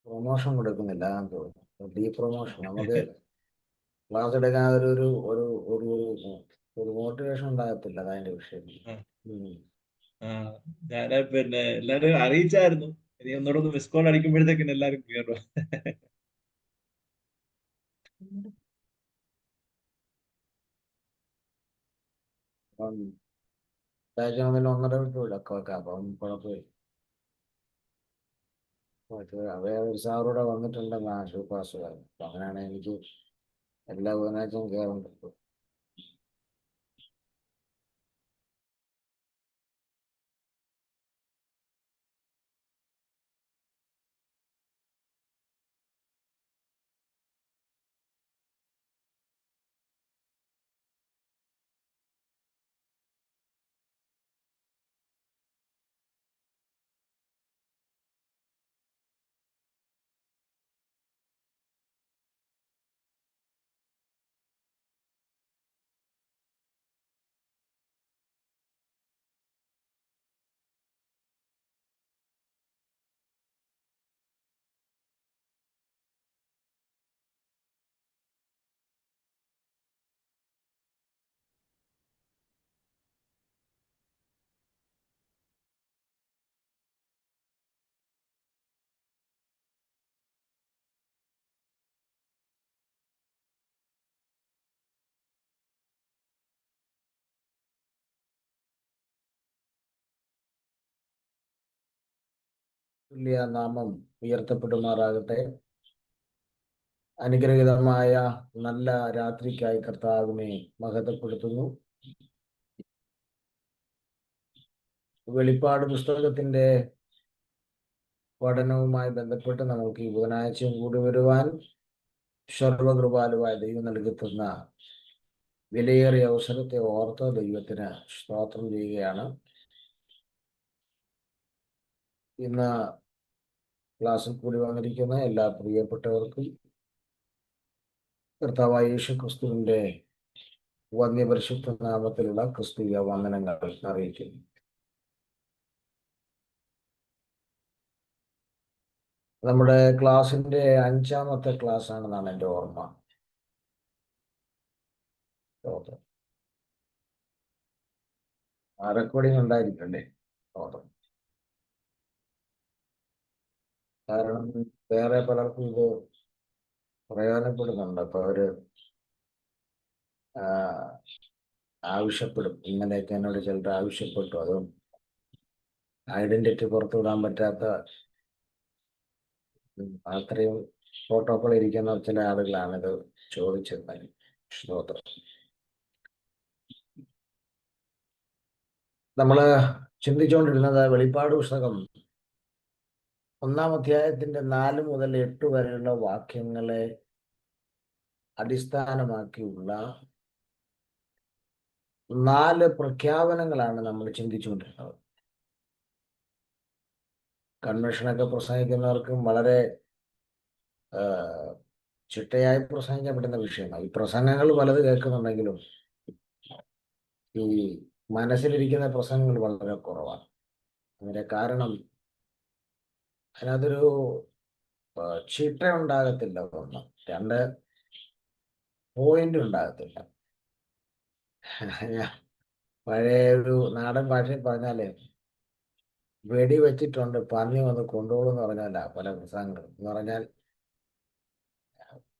Promotion കൊടുക്കുന്നില്ല എന്ന് തോന്നുന്നു. D promotion. നമുക്ക് ക്ലാസ് എടുക്കാൻ ഒരു ഒരു ഒരു മോട്ടിവേഷൻ ഉണ്ടാകത്തില്ല അതിന്റെ വിഷയത്തിൽ. ആ, ഉം. ആ. ഞാന് എല്ലാരും അറിയിച്ചായിരുന്നു. ഇനി ഒന്നുകൂടെ ഒന്ന് മിസ് കോൾ അടിക്കുമ്പോഴത്തേക്കിന് എല്ലാരും കയറും. അപ്പം ആഴ്ച മുതൽ 1.5 വിട്ടൊക്കെ വെക്കാം. അപ്പം കുഴപ്പമില്ല. അവ ഒരു സാറൂടെ വന്നിട്ടുണ്ടെന്ന് ആശുപാസ് പറഞ്ഞു. അപ്പൊ അങ്ങനെയാണ് എനിക്ക് എല്ലാ ബുധനാഴ്ചയും കയറുന്നുണ്ട്. തുല്യ നാമം ഉയർത്തപ്പെടുമാറാകട്ടെ. അനുഗ്രഹീതമായ നല്ല രാത്രിക്കായി കർത്താവിനെ മഹത്വപ്പെടുത്തുന്നു. വെളിപ്പാട് പുസ്തകത്തിന്റെ പഠനവുമായി ബന്ധപ്പെട്ട് നമുക്ക് ഈ ബുധനാഴ്ചയും കൂടി വരുവാൻ സർവകൃപാലുവായ ദൈവം നൽകുന്ന വിലയേറിയ അവസരത്തെ ഓർത്ത് ദൈവത്തിന് സ്തോത്രം ചെയ്യുകയാണ്. ഇന്ന് ക്ലാസ്സിൽ കൂടി വന്നിരിക്കുന്ന എല്ലാ പ്രിയപ്പെട്ടവർക്കും കർത്താവായ യേശു ക്രിസ്തുവിന്റെ വന്യപരിശുദ്ധ നാമത്തിലുള്ള ക്രിസ്തീയ വന്ദനങ്ങൾ അറിയിക്കുന്നു. നമ്മുടെ ക്ലാസിന്റെ 5ാമത്തെ ക്ലാസ് ആണെന്നാണ് എൻ്റെ ഓർമ്മ. റെക്കോർഡിംഗ് ഉണ്ടായിരിക്കണ്ടേ? കാരണം വേറെ പലർക്കും ഇത് പ്രയോജനപ്പെടുന്നുണ്ട്. അപ്പൊ അവര് ആവശ്യപ്പെടും. ഇങ്ങനെയൊക്കെ എന്നോട് ചിലർ ആവശ്യപ്പെട്ടു. അതും ഐഡന്റിറ്റി പുറത്തുവിടാൻ പറ്റാത്ത അത്രയും പ്രോട്ടോകോൾ ഇരിക്കുന്ന ചില ആളുകളാണ് ഇത് ചോദിച്ചത്. സ്തോത്രം. നമ്മള് ചിന്തിച്ചുകൊണ്ടിരുന്നത് വെളിപ്പാട് പുസ്തകം 1-ാം അധ്യായത്തിന്റെ 4 മുതൽ 8 വരെയുള്ള വാക്യങ്ങളെ അടിസ്ഥാനമാക്കിയുള്ള 4 പ്രഖ്യാപനങ്ങളാണ് നമ്മൾ ചിന്തിച്ചുകൊണ്ടിരുന്നത്. കൺവെൻഷനൊക്കെ പ്രസംഗിക്കുന്നവർക്കും വളരെ ചിട്ടയായി പ്രസംഗിക്കപ്പെടുന്ന വിഷയമാണ്. ഈ പ്രസംഗങ്ങൾ പലത് കേൾക്കുന്നുണ്ടെങ്കിലും ഈ മനസ്സിലിരിക്കുന്ന പ്രസംഗങ്ങൾ വളരെ കുറവാണ്. അതിന്റെ കാരണം അതിനകത്തൊരു ചിട്ട ഉണ്ടാകത്തില്ല. ഒന്ന്. 2, പോയിന്റ് ഉണ്ടാകത്തില്ല. പഴയ ഒരു നാടൻ ഭാഷയിൽ പറഞ്ഞാലേ വെടി വെച്ചിട്ടുണ്ട് പന്നി വന്ന് കൊണ്ടുപോകും എന്ന് പറഞ്ഞല്ല പല പ്രസംഗങ്ങളും. എന്ന് പറഞ്ഞാൽ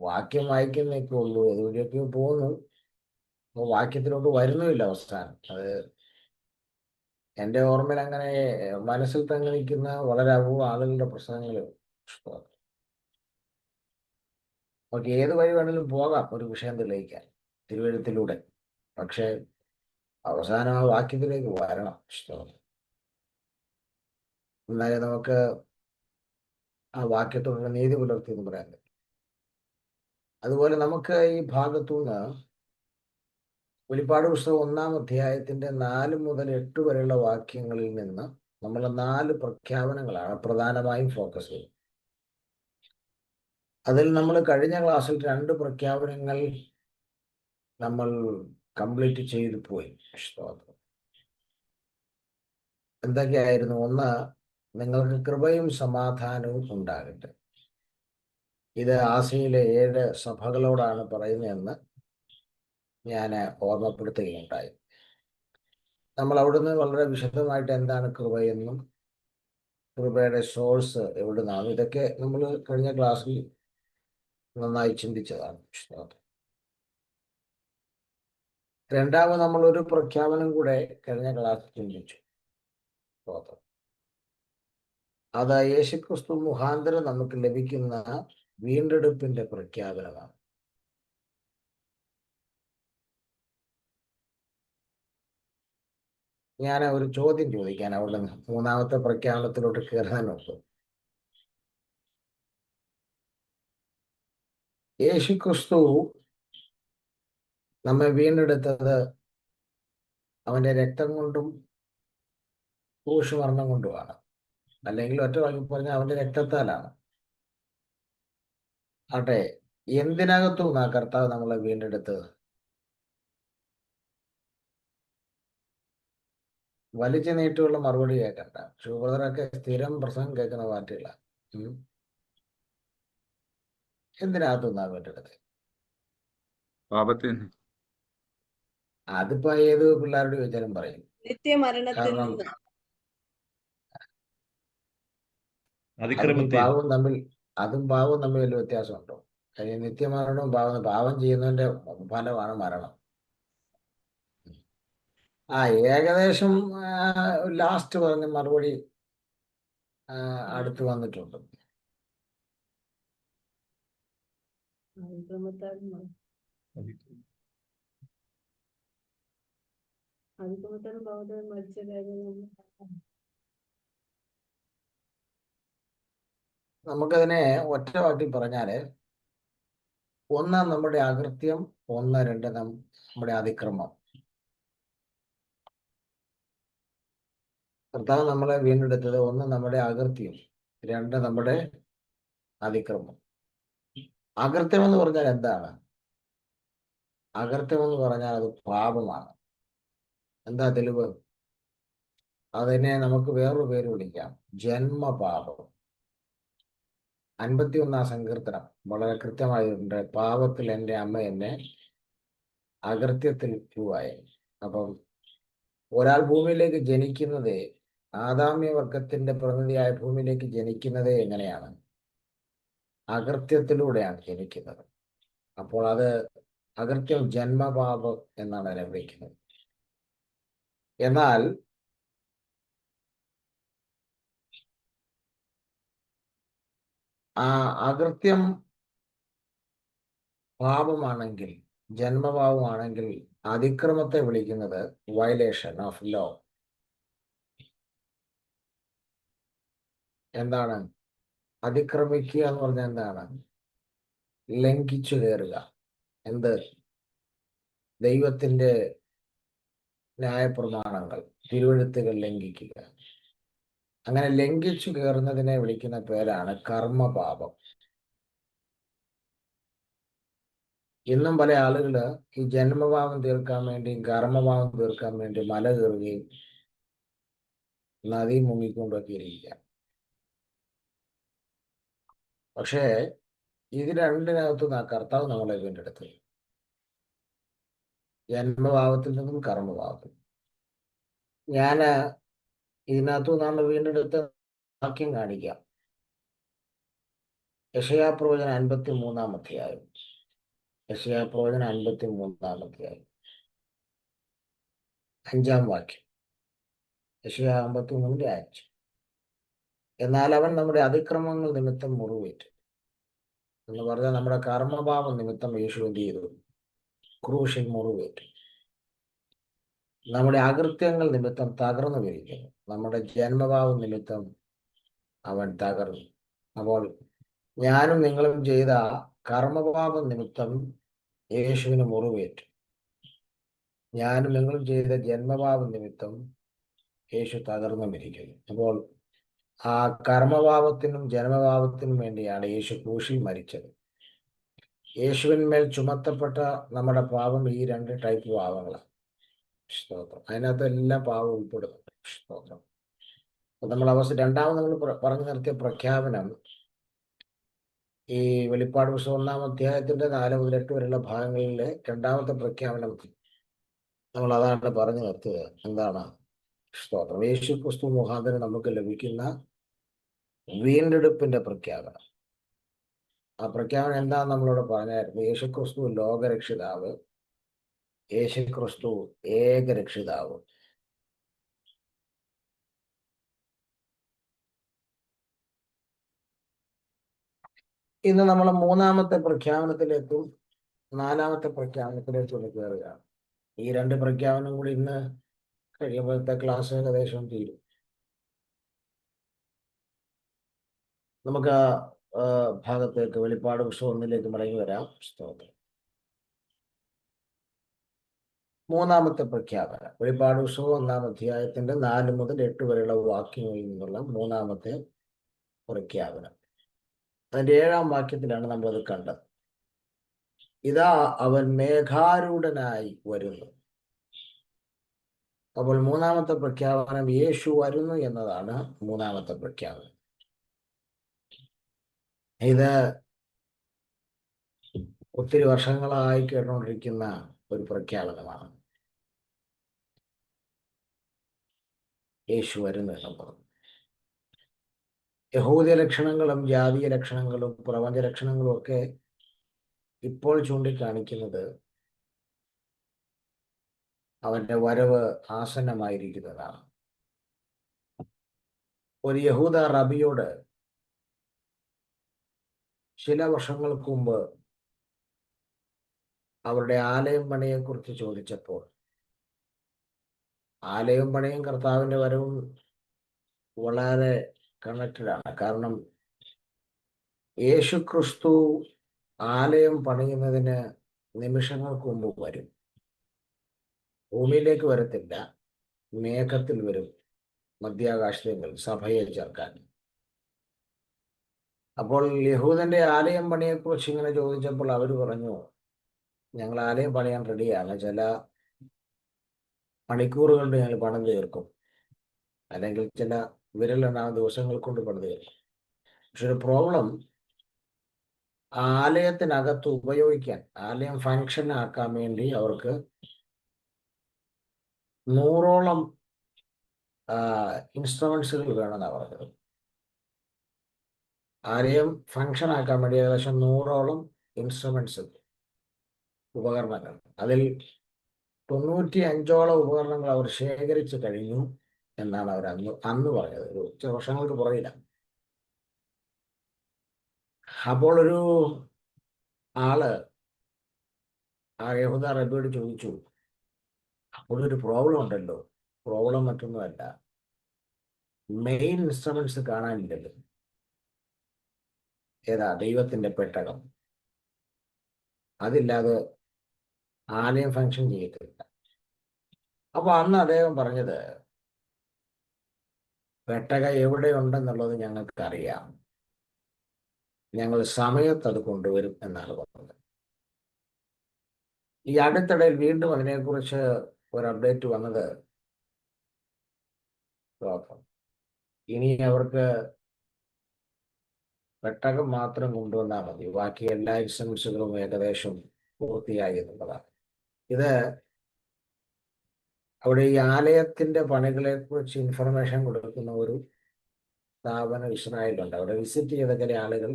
വാക്യം വായിക്കുന്നൊക്കെ ഉള്ളൂ, എതുവഴിയൊക്കെ പോകുന്നു, വാക്യത്തിലോട്ട് വരുന്നുമില്ല അവസാനം. അത് എൻ്റെ ഓർമ്മയിൽ അങ്ങനെ മനസ്സിൽ തങ്ങി നിൽക്കുന്ന വളരെ അപൂർവ ആളുകളുടെ പ്രസംഗങ്ങൾ. നമുക്ക് ഏത് വഴി വേണമെങ്കിലും പോകാം ഒരു വിഷയം തെളിയിക്കാൻ തിരുവഴുത്തിലൂടെ. പക്ഷെ അവസാനം ആ വാക്യത്തിലേക്ക് വരണം. എന്നാലേ നമുക്ക് ആ വാക്യത്തോടുള്ള നീതി പുലർത്തി എന്ന് പറയാൻ പറ്റും. അതുപോലെ നമുക്ക് ഈ ഭാഗത്തുനിന്ന് വെളിപ്പാട് പുസ്തകം 1-ാം അധ്യായത്തിന്റെ 4 മുതൽ 8 വരെയുള്ള വാക്യങ്ങളിൽ നിന്ന് നമ്മൾ 4 പ്രഖ്യാപനങ്ങളാണ് പ്രധാനമായും ഫോക്കസ് ചെയ്യുന്നത്. അതിൽ നമ്മൾ കഴിഞ്ഞ ക്ലാസ്സിൽ 2 പ്രഖ്യാപനങ്ങൾ നമ്മൾ കംപ്ലീറ്റ് ചെയ്തു പോയി. എന്തൊക്കെയായിരുന്നു? ഒന്ന്, നിങ്ങൾക്ക് കൃപയും സമാധാനവും ഉണ്ടാകട്ടെ. ഇത് ആസിയയിലെ 7 സഭകളോടാണ് പറയുന്നതെന്ന് ഞാൻ ഓർമ്മപ്പെടുത്തുകയുണ്ടായി. നമ്മൾ അവിടുന്ന് വളരെ വിശദമായിട്ട് എന്താണ് കൃപയെന്നും കൃപയുടെ സോഴ്സ് എവിടുന്നാണ്, ഇതൊക്കെ നമ്മൾ കഴിഞ്ഞ ക്ലാസ്സിൽ നന്നായി ചിന്തിച്ചതാണ്. രണ്ടാമത് നമ്മൾ ഒരു പ്രഖ്യാപനം കൂടെ കഴിഞ്ഞ ക്ലാസ്സിൽ ചിന്തിച്ചു. അത് യേശുക്രിസ്തു മുഖാന്തരം നമുക്ക് ലഭിക്കുന്ന വീണ്ടെടുപ്പിന്റെ പ്രഖ്യാപനമാണ്. ഞാൻ ഒരു ചോദ്യം ചോദിക്കാൻ അവിടെ മൂന്നാമത്തെ പ്രഖ്യാപനത്തിലോട്ട് കയറാനുണ്ട്. യേശുക്രിസ്തു നമ്മെ വീണ്ടെടുത്തത് അവന്റെ രക്തം കൊണ്ടും ക്രൂശുമരണം കൊണ്ടുമാണ്. അല്ലെങ്കിൽ ഒറ്റ വാക്കി പറഞ്ഞാൽ അവന്റെ രക്തത്താലാണ്. ആട്ടെ, എന്തിനകത്തും കർത്താവ് നമ്മളെ വീണ്ടെടുത്തത്? വലിച്ചു നീട്ടുള്ള മറുപടി കേൾക്കണ്ട. ബ്രദറൊക്കെ സ്ഥിരം പ്രസംഗം കേൾക്കുന്ന പാർട്ടികളാണ്. എന്തിനകത്തുനിന്നാ വീണ്ടെടുത്തത്? പാപത്തിന്. അതിപ്പോ ഏത് പിള്ളേരോട് ചോദിച്ചാലും പറയും. നിത്യമരണത്തിൽ കാരണം നിന്ന്. അതും പാവവും തമ്മിൽ വലിയ വ്യത്യാസമുണ്ടോ? നിത്യമരണവും പാവം ചെയ്യുന്നതിന്റെ ഫലമാണ് മരണം. ഏകദേശം ലാസ്റ്റ് പറഞ്ഞ മറുപടി അടുത്ത് വന്നിട്ടുണ്ട്. നമുക്കതിനെ ഒറ്റ വാക്കിൽ പറഞ്ഞാല്, ഒന്ന് നമ്മുടെ അകൃത്യം, രണ്ട് നമ്മുടെ അതിക്രമം. കർത്താവ് നമ്മളെ വീണ്ടെടുത്തത് ഒന്ന് നമ്മുടെ അകൃത്യം, രണ്ട് നമ്മുടെ അതിക്രമം. അകൃത്യം എന്ന് പറഞ്ഞാൽ എന്താണ്? അകൃത്യം എന്ന് പറഞ്ഞാൽ അത് പാപമാണ്. എന്താ തെളിവ്? അതിനെ നമുക്ക് വേറൊരു പേര് വിളിക്കാം, ജന്മപാപം. 51 സങ്കീർത്തനം വളരെ കൃത്യമായിട്ടുണ്ട്. പാപത്തിൽ എൻ്റെ അമ്മ എന്നെ അകൃത്യത്തിൽ രൂപായി. അപ്പം ഒരാൾ ഭൂമിയിലേക്ക് ജനിക്കുന്നത്, ആദാമ്യ വർഗത്തിന്റെ പ്രതിനിധിയായ ഭൂമിയിലേക്ക് ജനിക്കുന്നത് എങ്ങനെയാണ്? അകൃത്യത്തിലൂടെയാണ് ജനിക്കുന്നത്. അപ്പോൾ അത് അകൃത്യം ജന്മപാപം എന്നാണ് അതിനെ വിളിക്കുന്നത്. എന്നാൽ ആ അകൃത്യം പാപമാണെങ്കിൽ, ജന്മപാപമാണെങ്കിൽ, അതിക്രമത്തെ വിളിക്കുന്നത് വയലേഷൻ ഓഫ് ലോ. എന്താണ് അതിക്രമിക്കുക എന്ന് പറഞ്ഞാൽ? എന്താണ്? ലംഘിച്ചു കയറുക. എന്ത്? ദൈവത്തിന്റെ ന്യായപ്രമാണങ്ങൾ, തിരുവെഴുത്തുകൾ ലംഘിക്കുക. അങ്ങനെ ലംഘിച്ചു കയറുന്നതിനെ വിളിക്കുന്ന പേരാണ് കർമ്മപാപം. ഇന്നും പല ആളുകള് ഈ ജന്മപാപം തീർക്കാൻ വേണ്ടിയും കർമ്മപാപം തീർക്കാൻ വേണ്ടി മല കയറുകയും നദി മുങ്ങിക്കൊണ്ടൊക്കെ ഇരിക്കുക. പക്ഷേ ഇത് രണ്ടിനകത്തും കർത്താവ് നമ്മളെ വീണ്ടെടുത്തത്, ജന്മഭാവത്തിൽ നിന്നും കർമ്മഭാവത്തിൽ. ഞാൻ ഇതിനകത്തു നമ്മൾ വീണ്ടെടുത്ത വാക്യം കാണിക്കാം. യെശയ്യാപ്രവചനം 53-ാം അധ്യായം. യെശയ്യാപ്രവചനം 53-ാം അധ്യായം 5-ാം വാക്യം. യെശയ്യാ 53:5. എന്നാൽ അവൻ നമ്മുടെ അതിക്രമങ്ങൾ നിമിത്തം മുറിവേറ്റു എന്ന് പറഞ്ഞാൽ നമ്മുടെ കർമ്മഭാവം നിമിത്തം യേശു എന്ത് ചെയ്തു? ക്രൂശിൽ മുറിവേറ്റു. നമ്മുടെ അകൃത്യങ്ങൾ നിമിത്തം തകർന്നു വീഴുന്നു. നമ്മുടെ ജന്മഭാവം നിമിത്തം അവൻ തകർന്നു. അപ്പോൾ ഞാനും നിങ്ങളും ചെയ്ത കർമ്മപാപം നിമിത്തം യേശുവിന് മുറിവേറ്റു. ഞാനും നിങ്ങളും ചെയ്ത ജന്മപാപം നിമിത്തം യേശു തകർന്നുമിരിക്കുന്നു. അപ്പോൾ ആ കർമ്മപാപത്തിനും ജന്മപാപത്തിനും വേണ്ടിയാണ് യേശു ക്രൂശിൽ മരിച്ചത്. യേശുവിന്മേൽ ചുമത്തപ്പെട്ട നമ്മുടെ പാപം ഈ 2 ടൈപ്പ് പാപങ്ങളാണ്. സ്തോത്രം. അതിനകത്ത് എല്ലാം പാപം ഉൾപ്പെടുന്നുണ്ട്. സ്തോത്രം. അപ്പൊ നമ്മൾ രണ്ടാമത് നമ്മൾ പറഞ്ഞു നിർത്തിയ പ്രഖ്യാപനം, ഈ വെളിപ്പാട് പുസ്തകം 1-ാം അധ്യായത്തിന്റെ 4 മുതൽ 8 വരെയുള്ള ഭാഗങ്ങളിലെ രണ്ടാമത്തെ പ്രഖ്യാപനം നമ്മൾ അതാണ് പറഞ്ഞു നിർത്തിയത്. എന്താണ്? സ്തോത്രം. യേശു ക്രിസ്തു മുഖാന്തരം നമുക്ക് ലഭിക്കുന്ന വീണ്ടെടുപ്പിന്റെ പ്രഖ്യാപനം. ആ പ്രഖ്യാപനം എന്താന്ന് നമ്മളോട് പറഞ്ഞായിരുന്നു. യേശു ക്രിസ്തു ലോകരക്ഷിതാവ്, യേശു ക്രിസ്തു ഏകരക്ഷിതാവ്. ഇന്ന് നമ്മൾ 3-ാമത്തെ പ്രഖ്യാപനത്തിലേക്കും 4-ാമത്തെ പ്രഖ്യാപനത്തിലേക്കും കയറുകയാണ്. ഈ 2 പ്രഖ്യാപനം കൂടി ഇന്ന് കഴിയുമ്പോഴത്തെ ക്ലാസ് ഏകദേശം തീരും. നമുക്ക് ആ ഭാഗത്തേക്ക് വെളിപ്പാട് പുസ്തകം 1-ലേക്ക് മടങ്ങി വരാം. സ്തോത്രം. 3-ാമത്തെ പ്രഖ്യാപനം വെളിപ്പാട് പുസ്തകം 1-ാം അധ്യായത്തിന്റെ 4 മുതൽ 8 വരെയുള്ള വാക്യങ്ങളിൽ നിന്നുള്ള 3-ാമത്തെ പ്രഖ്യാപനം. അതിന്റെ 7-ാം വാക്യത്തിലാണ് നമ്മളത് കണ്ടത്. ഇതാ അവൻ മേഘാരൂഢനായി വരുന്നു. അപ്പോൾ 3-ാമത്തെ പ്രഖ്യാപനം യേശു വരുന്നു എന്നതാണ് 3-ാമത്തെ പ്രഖ്യാപനം. ഇത് ഒത്തിരി വർഷങ്ങളായി കേട്ടുകൊണ്ടിരിക്കുന്ന ഒരു പ്രഖ്യാപനമാണ്. യേശു വരുന്നു എന്നുള്ളത് യഹൂദ ലക്ഷണങ്ങളും ജാതീയ ലക്ഷണങ്ങളും പ്രപഞ്ച ലക്ഷണങ്ങളും ഒക്കെ ഇപ്പോൾ ചൂണ്ടിക്കാണിക്കുന്നത് അവന്റെ വരവ് ആസന്നമായിരിക്കുന്നതാണ്. ഒരു യഹൂദ റബിയോട് ചില വർഷങ്ങൾക്ക് മുമ്പ് അവരുടെ ആലയം പണിയെക്കുറിച്ച് ചോദിച്ചപ്പോൾ ആലയം പണിയും കർത്താവിന്റെ വരവും വളരെ കണക്റ്റഡ് ആണ്. കാരണം യേശു ക്രിസ്തു ആലയം പണിയുന്നതിന് നിമിഷങ്ങൾക്ക് മുമ്പ് വരും. ഭൂമിയിലേക്ക് വരത്തില്ല, മേഘത്തിൽ വരും, മധ്യാകാശത്തിൽ സഭയെ ചേർക്കാൻ. അപ്പോൾ യഹൂദന്റെ ആലയം പണിയെക്കുറിച്ച് ഇങ്ങനെ ചോദിച്ചപ്പോൾ അവർ പറഞ്ഞു, ഞങ്ങൾ ആലയം പണിയാൻ റെഡിയാണ്, ചില മണിക്കൂറുകൊണ്ട് ഞങ്ങൾ പണം തീർക്കും, അല്ലെങ്കിൽ ചില വിരലെണ്ണാവുന്ന ദിവസങ്ങൾ കൊണ്ട് പണം തീർക്കും. പക്ഷെ ഒരു പ്രോബ്ലം, ആലയത്തിനകത്ത് ഉപയോഗിക്കാൻ, ആലയം ഫങ്ഷൻ ആക്കാൻ വേണ്ടി അവർക്ക് 100ഓളം ഇൻസ്ട്രുമെന്റ്സുകൾ വേണമെന്നാണ് പറഞ്ഞത്. ആലയം ഫങ്ഷൻ ആക്കാൻ വേണ്ടി ഏകദേശം 100ഓളം ഇൻസ്ട്രുമെന്റ്സ്, ഉപകരണങ്ങൾ. അതിൽ 95ഓളം ഉപകരണങ്ങൾ അവർ ശേഖരിച്ചു കഴിഞ്ഞു എന്നാണ് അവർ അന്ന് പറഞ്ഞത്. ഒരു ചില വർഷങ്ങൾക്ക് പുറകില്ല. അപ്പോൾ ഒരു ആള് ആ യഹൂദ റബിയോട് ചോദിച്ചു, അപ്പോൾ ഒരു പ്രോബ്ലം ഉണ്ടല്ലോ. പ്രോബ്ലം മറ്റൊന്നുമല്ല, മെയിൻ ഇൻസ്ട്രുമെന്റ്സ് കാണാനില്ലല്ലോ. ഏതാ? ദൈവത്തിന്റെ പെട്ടകം. അതില്ലാതെ ആലയം ഫങ്ഷൻ ചെയ്യത്തില്ല. അപ്പൊ അന്ന് അദ്ദേഹം പറഞ്ഞത്, പെട്ടകം എവിടെയുണ്ടെന്നുള്ളത് ഞങ്ങൾക്ക് അറിയാം, ഞങ്ങൾ സമയത്ത് അത് കൊണ്ടുവരും എന്നാണ് പറഞ്ഞത്. ഈ അടുത്തിടയിൽ വീണ്ടും അതിനെക്കുറിച്ച് ഒരു അപ്ഡേറ്റ് വന്നത്, ഇനി അവർക്ക് പെട്ടകം മാത്രം കൊണ്ടുവന്നാൽ മതി, ബാക്കി എല്ലാ ഇൻസ്ട്രുമെന്റ്സുകളും ഏകദേശം പൂർത്തിയായി എന്നുള്ളതാണ്. ഇത് അവിടെ ഈ ആലയത്തിന്റെ പണികളെ കുറിച്ച് ഇൻഫർമേഷൻ കൊടുക്കുന്ന ഒരു സ്ഥാപനം ഇസ്രായേലുണ്ട്. അവിടെ വിസിറ്റ് ചെയ്ത ചില ആളുകൾ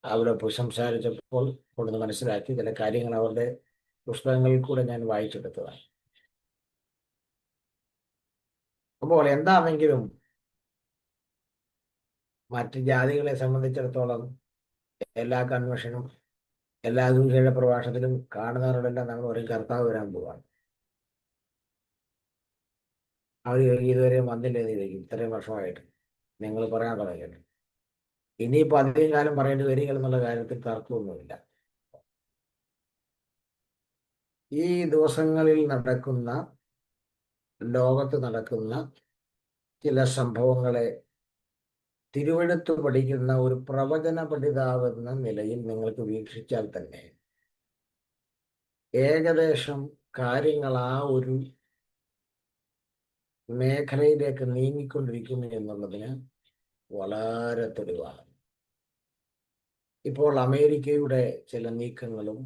അവിടെ സംസാരിച്ചപ്പോൾ കൊണ്ടുവന്ന് മനസ്സിലാക്കി ചില കാര്യങ്ങൾ അവരുടെ പുസ്തകങ്ങളിൽ കൂടെ ഞാൻ വായിച്ചെടുത്തതാണ്. അപ്പോൾ എന്താണെങ്കിലും മറ്റ് ജാതികളെ സംബന്ധിച്ചിടത്തോളം എല്ലാ കൺവെൻഷനും എല്ലാ സുവിശേഷ പ്രഭാഷണത്തിലും കാണുന്നവരോടെല്ലാം നമ്മൾ പറയും, കർത്താവ് വരാൻ പോവാണ്. അവർ ഇതുവരെ വന്നില്ലെന്ന് ചോദിക്കും. ഇത്രയും വർഷമായിട്ട് നിങ്ങൾ പറയാൻ തുടങ്ങിയിട്ട് ഇനിയിപ്പോൾ അധികം കാലം പറയേണ്ടി വരിക എന്നുള്ള കാര്യത്തിൽ തർക്കമൊന്നുമില്ല. ഈ ദിവസങ്ങളിൽ നടക്കുന്ന, ലോകത്ത് നടക്കുന്ന ചില സംഭവങ്ങളെ തിരുവെഴുത്ത് പഠിക്കുന്ന ഒരു പ്രവചന പഠിതാവെന്ന നിലയിൽ നിങ്ങൾക്ക് വീക്ഷിച്ചാൽ തന്നെ ഏകദേശം കാര്യങ്ങൾ ആ ഒരു മേഖലയിലേക്ക് നീങ്ങിക്കൊണ്ടിരിക്കുന്നു എന്നുള്ളതിന് വളരെ തെളിവാണ്. ഇപ്പോൾ അമേരിക്കയുടെ ചില നീക്കങ്ങളും,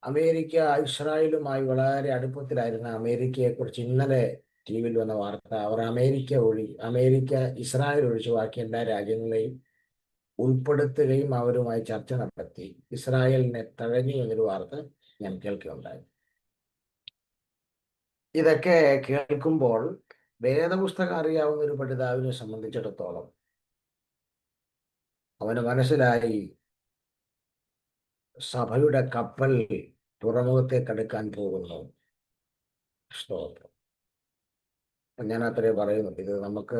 അമേരിക്ക ഇസ്രായേലുമായി വളരെ അടുപ്പത്തിലായിരുന്ന അമേരിക്കയെക്കുറിച്ച് ഇന്നലെ ടി വിയിൽ വന്ന വാർത്ത, അവർ അമേരിക്ക ഇസ്രായേൽ ഒഴിച്ച് ബാക്കി എല്ലാ രാജ്യങ്ങളെയും ഉൾപ്പെടുത്തുകയും അവരുമായി ചർച്ച നടത്തി ഇസ്രായേലിനെ തഴഞ്ഞു എന്നൊരു വാർത്ത ഞാൻ കേൾക്കുകയുണ്ടായി. ഇതൊക്കെ കേൾക്കുമ്പോൾ വേദപുസ്തകം അറിയാവുന്ന ഒരു പഠിതാവിനെ സംബന്ധിച്ചിടത്തോളം അവന് മനസ്സിലായി സഭയുടെ കപ്പൽ തുറമുഖത്തേക്ക് അടുക്കാൻ പോകുന്നു. സ്തോത്രം. ഞാൻ അത്രേ പറയുന്നുണ്ട്. ഇത് നമുക്ക്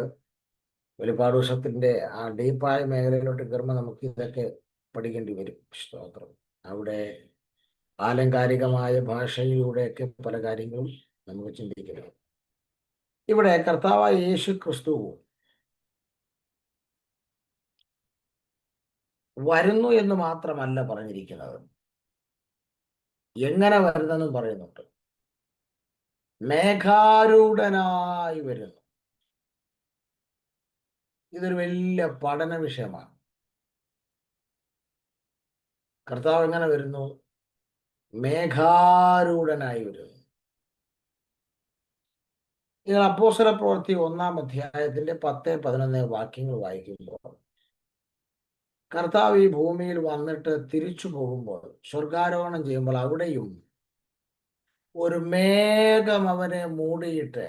വെളിപ്പാട് പുസ്തകത്തിന്റെ ആ ഡീപ്പായ മേഖലയിലോട്ട് കയറുമ്പോൾ നമുക്ക് ഇതൊക്കെ പഠിക്കേണ്ടി വരും. സ്തോത്രം. അവിടെ ആലങ്കാരികമായ ഭാഷയിലൂടെയൊക്കെ പല കാര്യങ്ങളും നമുക്ക് ചിന്തിക്കണം. ഇവിടെ കർത്താവായ യേശു ക്രിസ്തു വരുന്നു എന്ന് മാത്രമല്ല പറഞ്ഞിരിക്കുന്നത്, എങ്ങനെ വരുന്നെന്നും പറയുന്നുണ്ട്. മേഘാരൂഢനായി വരുന്നു. ഇതൊരു വലിയ പഠന വിഷയമാണ്. കർത്താവ് എങ്ങനെ വരുന്നു? മേഘാരൂഢനായി വരുന്നു. നിങ്ങൾ അപ്പോസ്തല പ്രവൃത്തി 1-ാം അധ്യായത്തിന്റെ 10-11 വാക്യങ്ങൾ വായിക്കുമ്പോൾ, കർത്താവ് ഈ ഭൂമിയിൽ വന്നിട്ട് തിരിച്ചു പോകുമ്പോൾ, സ്വർഗാരോഹണം ചെയ്യുമ്പോൾ, അവിടെയും ഒരു മേഘം അവനെ മൂടിയിട്ട്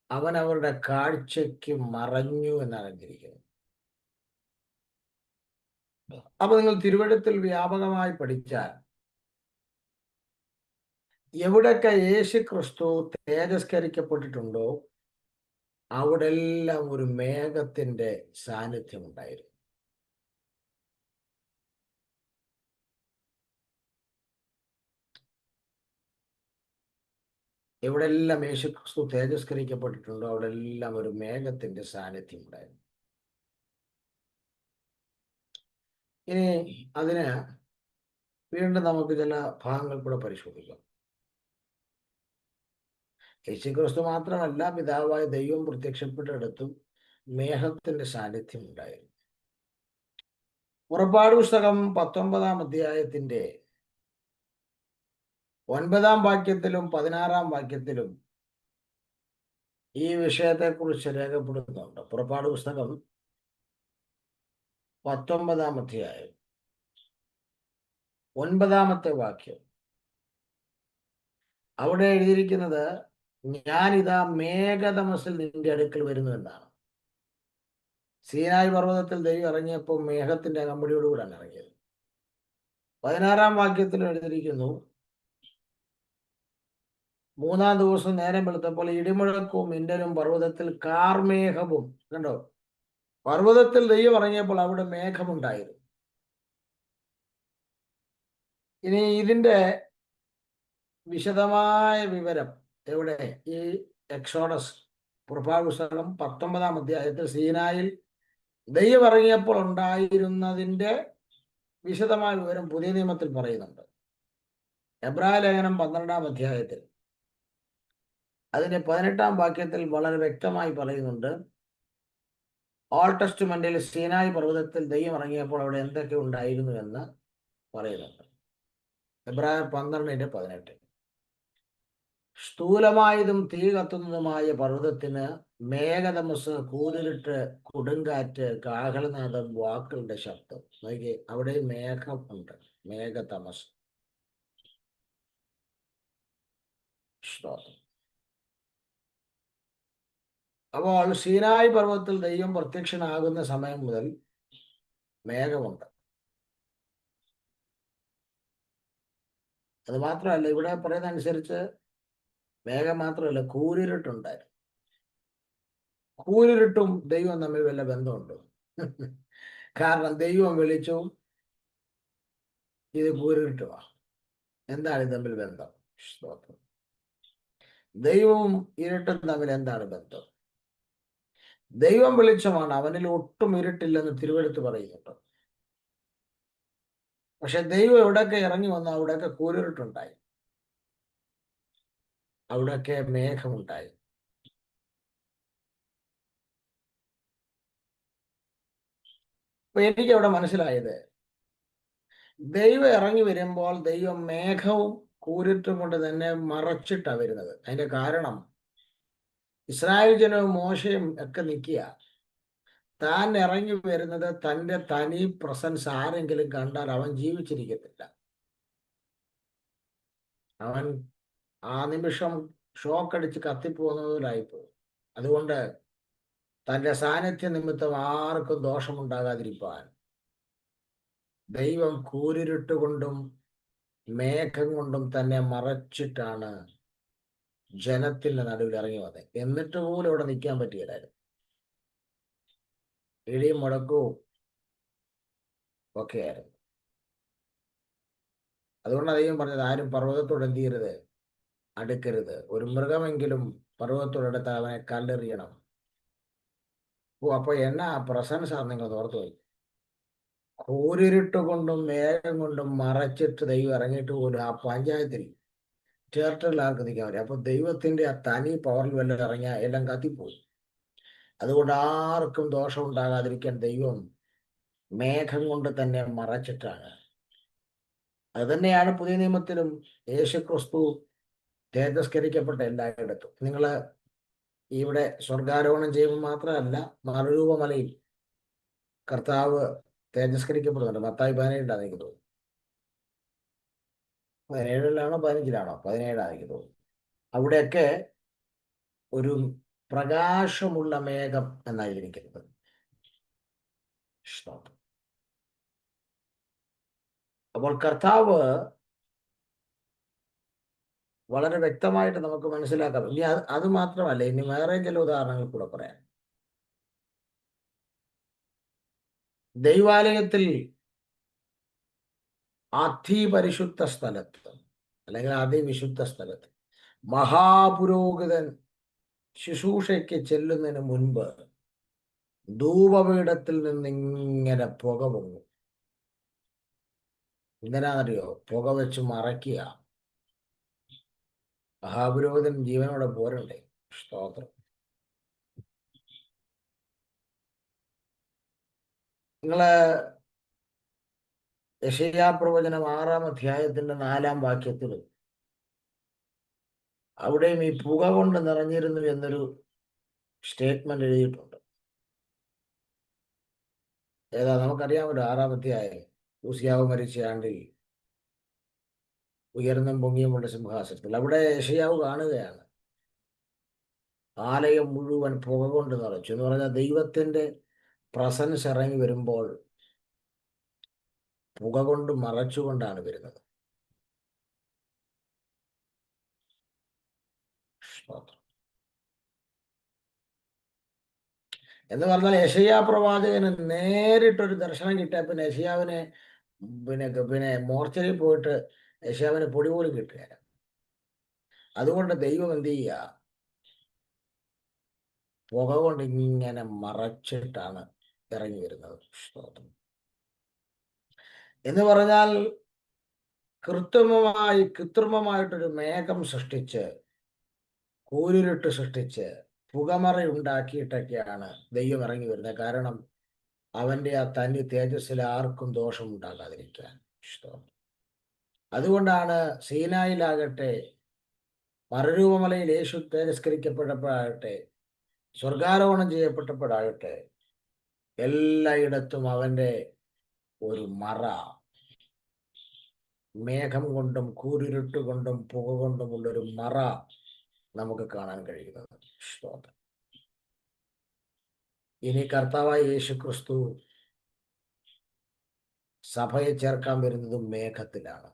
അവൻ അവരുടെ കാഴ്ചയ്ക്ക് മറഞ്ഞു എന്നാണ് എഴുതിയിരിക്കുന്നത്. അപ്പൊ നിങ്ങൾ തിരുവെഴുത്തിൽ വ്യാപകമായി പഠിച്ചാൽ, എവിടെയൊക്കെ യേശു ക്രിസ്തു തേജസ്കരിക്കപ്പെട്ടിട്ടുണ്ടോ അവിടെ എല്ലാം ഒരു മേഘത്തിന്റെ സാന്നിധ്യം ഉണ്ടായിരുന്നു. എവിടെല്ലാം യേശു ക്രിസ്തു തേജസ്കരിക്കപ്പെട്ടിട്ടുണ്ടോ അവിടെ എല്ലാം ഒരു മേഘത്തിന്റെ സാന്നിധ്യം ഉണ്ടായിരുന്നു. ഇനി അതിന് വീണ്ടും നമുക്ക് ചില ഭാഗങ്ങൾ കൂടെ പരിശോധിക്കാം. യേശു ക്രിസ്തു മാത്രമല്ല, പിതാവായ ദൈവം പ്രത്യക്ഷപ്പെട്ടിടത്തും മേഘത്തിന്റെ സാന്നിധ്യം ഉണ്ടായിരുന്നു. പുറപ്പാട് പുസ്തകം 19-ാം അധ്യായത്തിന്റെ 9-ാം വാക്യത്തിലും 16-ാം വാക്യത്തിലും ഈ വിഷയത്തെക്കുറിച്ച് രേഖപ്പെടുത്തുന്നുണ്ട്. പുറപ്പാട് പുസ്തകം 19-ാം അധ്യായം 9-ാമത്തെ വാക്യം. അവിടെ എഴുതിയിരിക്കുന്നത്, ഞാനിതാ മേഘതമസിൽ നിന്റെ അടുക്കൽ വരുന്നു എന്നാണ്. സീനായി പർവ്വതത്തിൽ ദൈവം ഇറങ്ങിയപ്പോൾ മേഘത്തിന്റെ അകമ്പടിയോടുകൂടാണ് ഇറങ്ങിയത്. 16-ാം വാക്യത്തിൽ എഴുതിയിരിക്കുന്നു, 3-ാം ദിവസം നേരം വെളുത്തപ്പോൾ ഇടിമുഴക്കവും മിന്നലും പർവ്വതത്തിൽ കാർമേഘവും. കണ്ടോ, പർവ്വതത്തിൽ ദൈവം ഇറങ്ങിയപ്പോൾ അവിടെ മേഘമുണ്ടായിരുന്നു. ഇനി ഇതിന്റെ വിശദമായ വിവരം എവിടെ? ഈ എക്സോഡസ് പുറപ്പാട് പുസ്തകം 19-ാം അധ്യായത്തിൽ സീനായിൽ ദൈവം ഇറങ്ങിയപ്പോൾ ഉണ്ടായിരുന്നതിന്റെ വിശദമായ വിവരം പുതിയ നിയമത്തിൽ പറയുന്നുണ്ട്. എബ്രായ ലേഖനം 12-ാം അധ്യായത്തിൽ അതിന്റെ 18-ാം വാക്യത്തിൽ വളരെ വ്യക്തമായി പറയുന്നുണ്ട്, ഓൾഡ് ടെസ്റ്റ്മെന്റിൽ സീനായി പർവ്വതത്തിൽ ദൈവം ഇറങ്ങിയപ്പോൾ അവിടെ എന്തൊക്കെ ഉണ്ടായിരുന്നു എന്ന് പറയുന്നുണ്ട്. എബ്രായർ 12-18. സ്ഥൂലമായതും തീ കത്തുന്നതുമായ പർവ്വതത്തിന് മേഘതമസ്, കൂരിരുട്ട്, കൊടുങ്കാറ്റ്, കാഹളനാദം, വാക്കുകളുടെ ശബ്ദം. നോക്കിയേ, അവിടെ മേഘം ഉണ്ട്, മേഘതമസ്. അപ്പോൾ സീനായി പർവ്വതത്തിൽ ദൈവം പ്രത്യക്ഷനാകുന്ന സമയം മുതൽ മേഘമുണ്ട്. അത് മാത്രമല്ല, ഇവിടെ പറയുന്ന അനുസരിച്ച് മേഘം മാത്രമല്ല, കൂരിരുട്ടുണ്ടായിരുന്നു. കൂരിരുട്ടും ദൈവം തമ്മിൽ വല്ല ബന്ധമുണ്ടോ? കാരണം ദൈവം വെളിച്ചവും ഇത് കൂരിരുട്ടുമാ. എന്താണ് ഇത് തമ്മിൽ ബന്ധം? ദൈവവും ഇരുട്ടും തമ്മിൽ എന്താണ് ബന്ധം? ദൈവം വെളിച്ചമാണ്, അവനിൽ ഒട്ടും ഇരുട്ടില്ലെന്ന് തിരുവെഴുത്ത് പറയുന്നുണ്ട്. പക്ഷെ ദൈവം എവിടെയൊക്കെ ഇറങ്ങി വന്നു അവിടെയൊക്കെ കൂരിരുട്ടുണ്ടായി, അവിടെയൊക്കെ മേഘമുണ്ടായി. അപ്പൊ എനിക്ക് അവിടെ മനസ്സിലായത്, ദൈവം ഇറങ്ങി വരുമ്പോൾ ദൈവം മേഘവും കൂരിട്ടും കൊണ്ട് തന്നെ മറച്ചിട്ടാണ് വരുന്നത്. അതിന്റെ കാരണം, ഇസ്രായേൽ ജനവും മോശയും ഒക്കെ നിൽക്കുക. താൻ ഇറങ്ങി വരുന്നത് തൻ്റെ തനി പ്രസൻസ് ആരെങ്കിലും കണ്ടാൽ അവൻ ജീവിച്ചിരിക്കത്തില്ല. അവൻ ആ നിമിഷം ഷോക്കടിച്ച് കത്തിപ്പോകുന്നതിലായിപ്പോകും. അതുകൊണ്ട് തൻ്റെ സാന്നിധ്യ നിമിത്തം ആർക്കും ദോഷമുണ്ടാകാതിരിക്കാൻ ദൈവം കൂരിരുട്ട് കൊണ്ടും മേഘം കൊണ്ടും തന്നെ മറച്ചിട്ടാണ് ജനത്തിന്റെ നടുവിൽ ഇറങ്ങി വന്നത്. എന്നിട്ട് പോലും ഇവിടെ നിൽക്കാൻ പറ്റിയില്ലായിരുന്നു. ഇടിയും മുടക്കവും ഒക്കെ ആയിരുന്നു. അതുകൊണ്ടാണ് ദൈവം പറഞ്ഞത്, ആരും പർവ്വതത്തോട് എന്ത് ചെയ്യരുത്, അടുക്കരുത്. ഒരു മൃഗമെങ്കിലും പർവ്വതത്തോടടുത്ത് അവനെ കല്ലെറിയണം. അപ്പൊ എന്നാ പ്രസൻസ് ആണ് നിങ്ങൾ ഓർത്തു പോയി. കൂരിരുട്ട് കൊണ്ടും മേഘം കൊണ്ടും മറച്ചിട്ട് ദൈവം ഇറങ്ങിയിട്ട് പോലും ആ പഞ്ചായത്തിൽ ചേർട്ടിൽ ആർക്ക് നിൽക്കാൻ പറ്റും. അപ്പൊ ദൈവത്തിന്റെ ആ തനി പവറിൽ വല്ലതും ഇറങ്ങിയാൽ എല്ലാം കത്തിപ്പോയി. അതുകൊണ്ട് ആർക്കും ദോഷം ഉണ്ടാകാതിരിക്കാൻ ദൈവം മേഘം കൊണ്ട് തന്നെ മറച്ചിട്ടാണ്. അത് തന്നെയാണ് പുതിയ നിയമത്തിലും യേശു ക്രിസ്തു തേജസ്കരിക്കപ്പെട്ട എല്ലായിടത്തും. നിങ്ങൾ ഇവിടെ സ്വർഗാരോഹണം ചെയ്യുമ്പോൾ മാത്രമല്ല, മറുരൂപമലയിൽ കർത്താവ് തേജസ്കരിക്കപ്പെടുന്നുണ്ട്. മത്തായി 17 എനിക്ക് തോന്നുന്നു. 17 15 17 എനിക്ക് തോന്നുന്നു. അവിടെയൊക്കെ ഒരു പ്രകാശമുള്ള മേഘം എന്നായിരിക്കുന്നത്. അപ്പോൾ കർത്താവ് വളരെ വ്യക്തമായിട്ട് നമുക്ക് മനസ്സിലാക്കാം. ഇനി അത് മാത്രമല്ല, ഇനി വേറെ ചില ഉദാഹരണങ്ങൾ കൂടെ പറയാം. ദൈവാലയത്തിൽ അതിപരിശുദ്ധ സ്ഥലത്ത് അല്ലെങ്കിൽ അതിവിശുദ്ധ സ്ഥലത്ത് മഹാപുരോഹിതൻ ശുശ്രൂഷയ്ക്ക് ചെല്ലുന്നതിന് മുൻപ് ധൂപപീഠത്തിൽ നിന്നിങ്ങനെ പുക പൊങ്ങും. എന്തിനാണെന്നറിയോ? പുക വെച്ച് മറയ്ക്കുക. മഹാപുരോഹിതൻ ജീവനോടെ പോരണ്ടേ? സ്തോത്രം. നിങ്ങള് യെശയ്യാപ്രവചനം 6-ാം അധ്യായത്തിന്റെ 4-ാം വാക്യത്തിൽ അവിടെയും ഈ പുക കൊണ്ട് നിറഞ്ഞിരുന്നു എന്നൊരു സ്റ്റേറ്റ്മെന്റ് എഴുതിയിട്ടുണ്ട്. ഏതാ? നമുക്കറിയാമല്ലോ, 6-ാം അധ്യായം. ഊസിയാവ് മരിച്ച ആണ്ടിൽ ഉയർന്നും പൊങ്ങിയുമുള്ള സിംഹാസനത്തിൽ അവിടെ യെശയ്യാവ് കാണുകയാണ്, ആലയം മുഴുവൻ പുക കൊണ്ട് നിറച്ചു. എന്ന് പറഞ്ഞാൽ ദൈവത്തിന്റെ പ്രസൻസ് ഇറങ്ങി വരുമ്പോൾ പുക കൊണ്ട് മറച്ചുകൊണ്ടാണ് വരുന്നത്. എന്ന് പറഞ്ഞാൽ യെശയ്യാ പ്രവാചകന് നേരിട്ടൊരു ദർശനം കിട്ടിയ പിന്നെ യെശയ്യാവിനെ പിന്നെ മോർച്ചറിൽ പോയിട്ട് യെശയ്യാവിന് പൊടി പോലും കിട്ടുകയില്ല. അതുകൊണ്ട് ദൈവം എന്ത് ചെയ്യുക? പുക കൊണ്ട് ഇങ്ങനെ മറച്ചിട്ടാണ് ഇറങ്ങി വരുന്നത്. എന്ന് പറഞ്ഞാൽ കൃത്രിമമായിട്ടൊരു മേഘം സൃഷ്ടിച്ച്, കൂരിരുട്ട് സൃഷ്ടിച്ച്, പുകമറ ഉണ്ടാക്കിയിട്ടൊക്കെയാണ് ദൈവം ഇറങ്ങി വരുന്നത്. കാരണം അവന്റെ ആ തനി തേജസ്സിൽ ആർക്കും ദോഷം ഉണ്ടാകാതിരിക്കാൻ. അതുകൊണ്ടാണ് സീനായിലാകട്ടെ, മറുരൂപമലയിൽ യേശു തേജസ്കരിക്കപ്പെട്ടപ്പോഴാകട്ടെ, സ്വർഗാരോഹണം ചെയ്യപ്പെട്ടപ്പോഴാകട്ടെ, എല്ലായിടത്തും അവന്റെ ഒരു മറ, മേഘം കൊണ്ടും കൂരിരുട്ട് കൊണ്ടും പുക കൊണ്ടുമുള്ളൊരു മറ നമുക്ക് കാണാൻ കഴിയുന്നത്. ഇനി കർത്താവായ യേശു ക്രിസ്തു സഭയെ ചേർക്കാൻ വരുന്നതും മേഘത്തിലാണ്.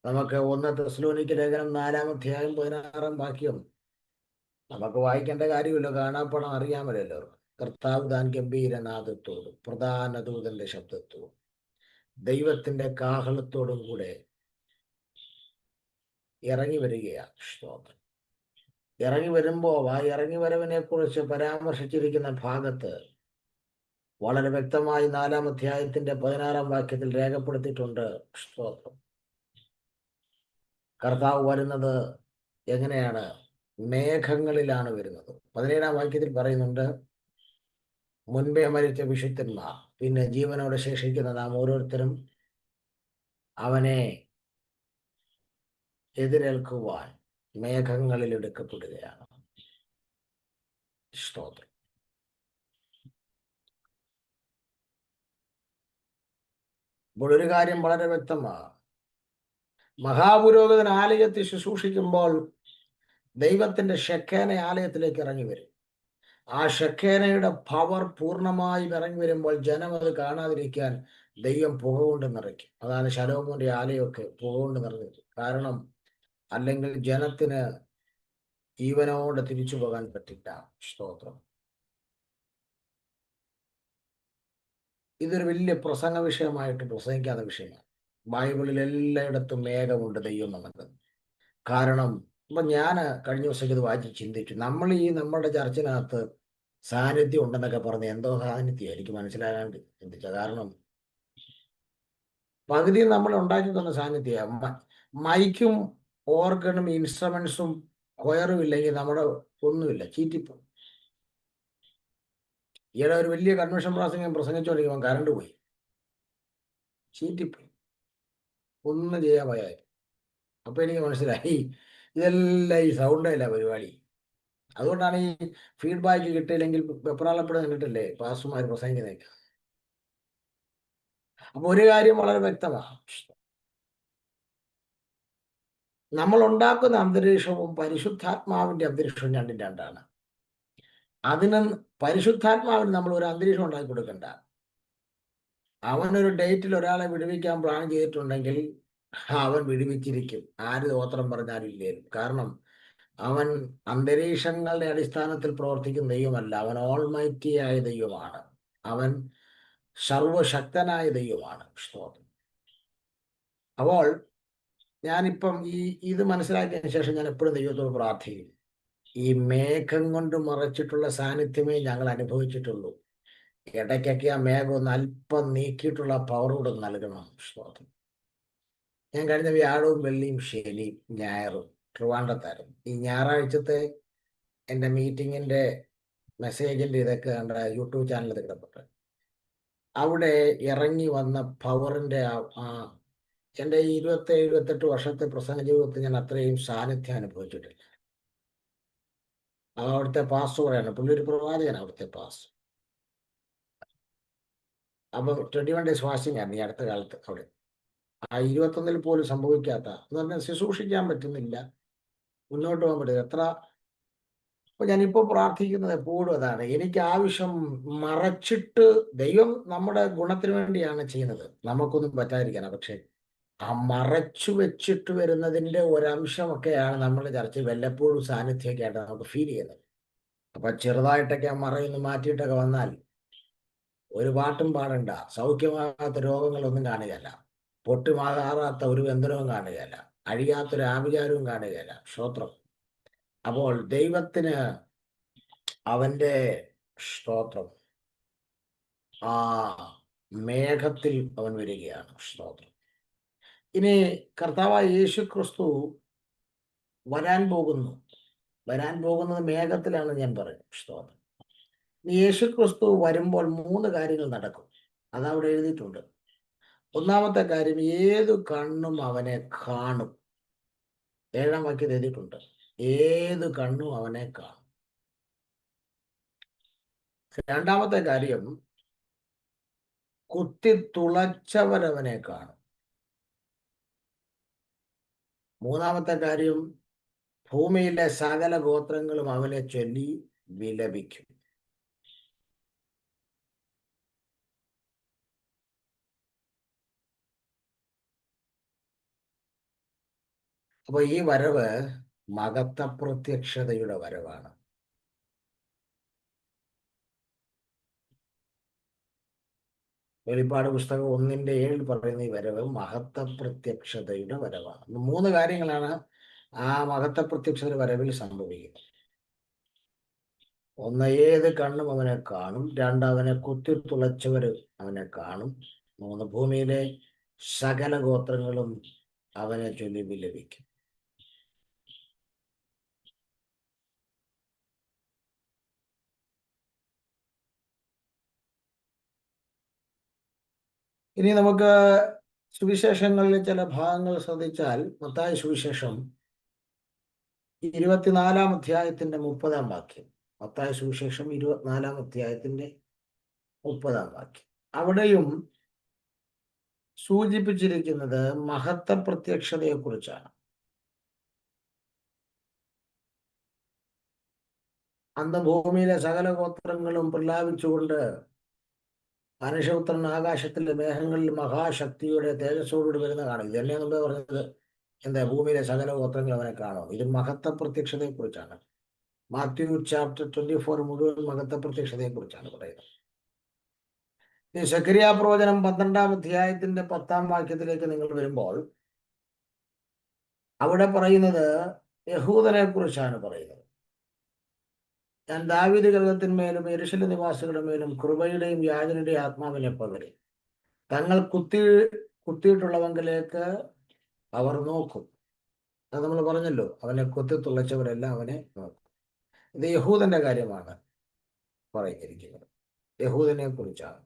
നമുക്ക് 1 തെസ്സലോനിക്ക ലേഖനം 4-ാം അധ്യായം 16-ാം വാക്യം നമുക്ക് വായിക്കേണ്ട കാര്യമില്ല, കാണാപ്പണം അറിയാമല്ലോ. കർത്താവ് താൻ ഗംഭീരനാദത്തോടും പ്രധാന ദൂതന്റെ ശബ്ദത്തോടും ദൈവത്തിന്റെ കാഹളത്തോടും കൂടെ ഇറങ്ങി വരികയാണ്. സ്തോത്രം. ഇറങ്ങി വരുമ്പോ ആ ഇറങ്ങി വരവിനെ കുറിച്ച് പരാമർശിച്ചിരിക്കുന്ന ഭാഗത്ത് വളരെ വ്യക്തമായി 4-ാം അധ്യായത്തിന്റെ 16-ാം വാക്യത്തിൽ രേഖപ്പെടുത്തിയിട്ടുണ്ട്. സ്തോത്രം. കർത്താവ് വരുന്നത് എങ്ങനെയാണ്? മേഘങ്ങളിലാണ് വരുന്നത്. 17-ാം വാക്യത്തിൽ പറയുന്നുണ്ട്, മുൻപേ മരിച്ച വിശുദ്ധന്മാർ, പിന്നെ ജീവനോടെ ശേഷിക്കുന്ന നാം ഓരോരുത്തരും അവനെ എതിരേൽക്കുവാൻ മേഘങ്ങളിൽ എടുക്കപ്പെടുകയാണ്. സ്തോത്രം. ഇപ്പോൾ ഒരു കാര്യം വളരെ വ്യക്തമാണ്. മഹാപുരോഹിതൻ ആലയത്തിൽ ശുശ്രൂഷിക്കുമ്പോൾ ദൈവത്തിന്റെ ഷെക്കേന ആലയത്തിലേക്ക് ഇറങ്ങി വരും. ആ ഷെക്കേനയുടെ പവർ പൂർണ്ണമായും ഇറങ്ങി വരുമ്പോൾ ജനം അത് കാണാതിരിക്കാൻ ദൈവം പുക കൊണ്ട് നിറയ്ക്കും. അതാണ് ശലോമോന്റെ ആലയമൊക്കെ പുക കൊണ്ട് നിറഞ്ഞത്. കാരണം അല്ലെങ്കിൽ ജനത്തിന് ജീവനോടെ തിരിച്ചു പോകാൻ പറ്റില്ല. സ്തോത്രം. ഇതൊരു വലിയ പ്രസംഗ വിഷയമായിട്ട് പ്രസംഗിക്കാത്ത വിഷയമാണ്. ബൈബിളിൽ എല്ലായിടത്തും മേഘമുണ്ട് ദൈവം നമുക്ക്. കാരണം ഇപ്പൊ ഞാൻ കഴിഞ്ഞ ദിവസം ഇത് വായിച്ച് ചിന്തിച്ചു. നമ്മുടെ ചർച്ചിനകത്ത് സാന്നിധ്യം ഉണ്ടെന്നൊക്കെ പറഞ്ഞ് എന്തോ സാന്നിധ്യം എനിക്ക് മനസ്സിലാകാണ്ട് ചിന്തിച്ച. കാരണം പകുതി നമ്മൾ ഉണ്ടാക്കി തന്ന സാന്നിധ്യം. മൈക്കും ഓർഗണും ഇൻസ്ട്രുമെന്റ്സും കൊയറും ഇല്ലെങ്കിൽ നമ്മുടെ ഒന്നുമില്ല, ചീറ്റിപ്പോ. ഈയിടെ ഒരു വലിയ കൺവെൻഷൻ പ്രസംഗിച്ചുകൊണ്ടിരിക്കുമ്പോൾ കറണ്ട് പോയി, ചീറ്റിപ്പോയി, ഒന്നും ചെയ്യാൻ പോയാൽ. അപ്പൊ എനിക്ക് മനസ്സിലായി ഇതെല്ലാം ഈ സൗണ്ടല്ല പരിപാടി. അതുകൊണ്ടാണ് ഈ ഫീഡ്ബാക്ക് കിട്ടിയില്ലെങ്കിൽ വെപ്രാളപ്പെടാൻ കണ്ടിട്ടില്ലേ പാസ്റ്റർമാർ പ്രസംഗിക്കുന്നേക്ക്. അപ്പൊ ഒരു കാര്യം വളരെ വ്യക്തമാണ്. നമ്മൾ ഉണ്ടാക്കുന്ന അന്തരീക്ഷവും പരിശുദ്ധാത്മാവിന്റെ അന്തരീക്ഷവും രണ്ടും രണ്ടാണ്. അതിന് പരിശുദ്ധാത്മാവിന് നമ്മൾ ഒരു അന്തരീക്ഷം ഉണ്ടാക്കി കൊടുക്കണ്ട. അവനൊരു ഡേറ്റിൽ ഒരാളെ വിടുവിക്കാൻ പ്ലാൻ ചെയ്തിട്ടുണ്ടെങ്കിൽ അവൻ വിടുവിച്ചിരിക്കും, ആര് ദോത്രം പറഞ്ഞാലും ഇല്ലേലും. കാരണം അവൻ അന്തരീക്ഷങ്ങളുടെ അടിസ്ഥാനത്തിൽ പ്രവർത്തിക്കുന്ന ദൈവമല്ല. അവൻ ഓൾമൈറ്റിയായ ദൈവമാണ്. അവൻ സർവശക്തനായ ദൈവമാണ്. സ്തോത്രം. അപ്പോൾ ഞാനിപ്പം ഇത് മനസ്സിലാക്കിയതിന് ശേഷം ഞാൻ എപ്പോഴും ദൈവത്തോട് പ്രാർത്ഥിക്കും. ഈ മേഘം കൊണ്ട് മറച്ചിട്ടുള്ള സാന്നിധ്യമേ ഞങ്ങൾ അനുഭവിച്ചിട്ടുള്ളൂ. ഇടയ്ക്കൊക്കെ ആ മേഘം ഒന്ന് അല്പം നീക്കിയിട്ടുള്ള പവർ കൂടെ നൽകണം. സ്തോത്രം. ഞാൻ കഴിഞ്ഞ വ്യാഴവും വെള്ളിയും ശനിയും ഞായറും ട്രിവാൻഡ്രത്തായിരുന്നു. ഈ ഞായറാഴ്ചത്തെ എൻ്റെ മീറ്റിങ്ങിൻ്റെ മെസ്സേജിൻ്റെ ഇതൊക്കെ എൻ്റെ യൂട്യൂബ് ചാനലിൽ കിടപ്പുണ്ട്. അവിടെ ഇറങ്ങി വന്ന പവറിൻ്റെ എൻ്റെ 28 വർഷത്തെ പ്രസംഗ ജീവിതത്തിൽ ഞാൻ അത്രയും സാന്നിധ്യം അനുഭവിച്ചിട്ടില്ല. അവിടുത്തെ പാസ്റ്റർ പറയാണ്, പുള്ളി ഒരു പ്രവാചകനാണ് അവിടുത്തെ പാസ്റ്റർ. അപ്പം 21 days ഫാസ്റ്റിംഗ് ആണ് ഈ അടുത്ത കാലത്ത് അവിടെ. ആ 21 പോലും സംഭവിക്കാത്ത എന്ന് പറഞ്ഞാൽ ശുശ്രൂഷിക്കാൻ പറ്റുന്നില്ല, മുന്നോട്ട് പോകാൻ പറ്റില്ല. അപ്പൊ ഞാനിപ്പോൾ പ്രാർത്ഥിക്കുന്നത് എപ്പോഴും അതാണ്. എനിക്ക് ആവശ്യം മറച്ചിട്ട്, ദൈവം നമ്മുടെ ഗുണത്തിന് വേണ്ടിയാണ് ചെയ്യുന്നത്, നമുക്കൊന്നും പറ്റാതിരിക്കാനാണ്. പക്ഷെ ആ മറച്ചു വെച്ചിട്ട് വരുന്നതിൻ്റെ ഒരംശമൊക്കെയാണ് നമ്മൾ ചർച്ച വല്ലപ്പോഴും സാന്നിധ്യമൊക്കെ ആയിട്ട് നമുക്ക് ഫീൽ ചെയ്യുന്നത്. അപ്പൊ ചെറുതായിട്ടൊക്കെ ആ മറയൊന്ന് മാറ്റിയിട്ടൊക്കെ വന്നാൽ ഒരു പാട്ടും പാടണ്ട, സൗഖ്യമാകാത്ത രോഗങ്ങളൊന്നും കാണുകയല്ല, പൊട്ടുമാകാറാത്ത ഒരു ബന്ധനവും കാണുകയല്ല, അഴിയാത്തൊരു ആഭിചാരവും കാണുകയല്ല. സ്തോത്രം. അപ്പോൾ ദൈവത്തിന് അവന്റെ സ്തോത്രം ആ മേഘത്തിൽ അവൻ വരികയാണ്. സ്തോത്രം. ഇനി കർത്താവായ യേശു ക്രിസ്തു വരാൻ പോകുന്നത് മേഘത്തിലാണ് ഞാൻ പറയുന്നത്. സ്തോത്രം. യേശു ക്രിസ്തു വരുമ്പോൾ 3 കാര്യങ്ങൾ നടക്കും. അതവിടെ എഴുതിയിട്ടുണ്ട്. ഒന്നാമത്തെ കാര്യം, ഏതു കണ്ണും അവനെ കാണും. 7-ാം വാക്യത്തിൽ എഴുതിയിട്ടുണ്ട്, ഏതു കണ്ണും അവനെ കാണും. രണ്ടാമത്തെ കാര്യം, കുത്തി തുളച്ചവരവനെ കാണും. മൂന്നാമത്തെ കാര്യം, ഭൂമിയിലെ സകല ഗോത്രങ്ങളും അവനെ ചൊല്ലി വിലപിക്കും. അപ്പൊ ഈ വരവ് മഹത്വ പ്രത്യക്ഷതയുടെ വരവാണ്. വെളിപ്പാട് പുസ്തകം 1:7 പറയുന്ന ഈ വരവ് മഹത്വ പ്രത്യക്ഷതയുടെ വരവാണ്. 3 കാര്യങ്ങളാണ് ആ മഹത്വ പ്രത്യക്ഷതയുടെ വരവിൽ സംഭവിക്കുന്നത്. ഒന്ന്, ഏത് കണ്ണും അവനെ കാണും. 2, അവനെ കുത്തി തുളച്ചവര് അവനെ കാണും. 3, ഭൂമിയിലെ സകല ഗോത്രങ്ങളും അവനെ ചൊല്ലി വിലപിക്കും. ഇനി നമുക്ക് സുവിശേഷങ്ങളിലെ ചില ഭാഗങ്ങൾ ശ്രദ്ധിച്ചാൽ, മത്തായി സുവിശേഷം 24-ാം അധ്യായത്തിന്റെ 30-ാം വാക്യം. മത്തായി സുവിശേഷം 24-ാം അധ്യായത്തിന്റെ 30-ാം വാക്യം. അവിടെയും സൂചിപ്പിച്ചിരിക്കുന്നത് മഹത്വ പ്രത്യക്ഷതയെ കുറിച്ചാണ്. അന്ന് ഭൂമിയിലെ സകല ഗോത്രങ്ങളും പ്രലാപിച്ചുകൊണ്ട് മനുഷ്യപുത്രൻ ആകാശത്തിലെ മേഘങ്ങളിൽ മഹാശക്തിയുടെ തേജസ്സോടുകൂടി വരുന്ന കാണും. ഇതന്നെ മുമ്പേ പറഞ്ഞത്, എന്താ, ഭൂമിയിലെ സകല ഗോത്രങ്ങൾ അവനെ കാണും. ഇത് മഹത്വ പ്രത്യക്ഷതയെ കുറിച്ചാണ്. മാത്യു ചാപ്റ്റർ 24 മുഴുവൻ മഹത്വ പ്രത്യക്ഷതയെ കുറിച്ചാണ് പറയുന്നത്. ഈ സക്കറിയ പ്രവചനം 12-ാം അധ്യായത്തിന്റെ 10-ാം വാക്യത്തിലേക്ക് നിങ്ങൾ വരുമ്പോൾ അവിടെ പറയുന്നത് യഹൂദനെ കുറിച്ചാണ് പറയുന്നത്. ഞാൻ ദാവീദ് ഗൃഹത്തിന്മേലും യെരൂശലേം നിവാസികളുടെ മേലും കൃപയുടെയും യാചനയുടെയും ആത്മാവിനെ പകരും. തങ്ങൾ കുത്തിയിട്ടുള്ളവങ്കിലേക്ക് അവർ നോക്കും. അത് നമ്മൾ പറഞ്ഞല്ലോ, അവനെ കുത്തി തുളച്ചവരെല്ലാം അവനെ നോക്കും. ഇത് യഹൂദന്റെ കാര്യമാണ് പറഞ്ഞിരിക്കുന്നത്. യഹൂദനെ കുറിച്ചാണ്.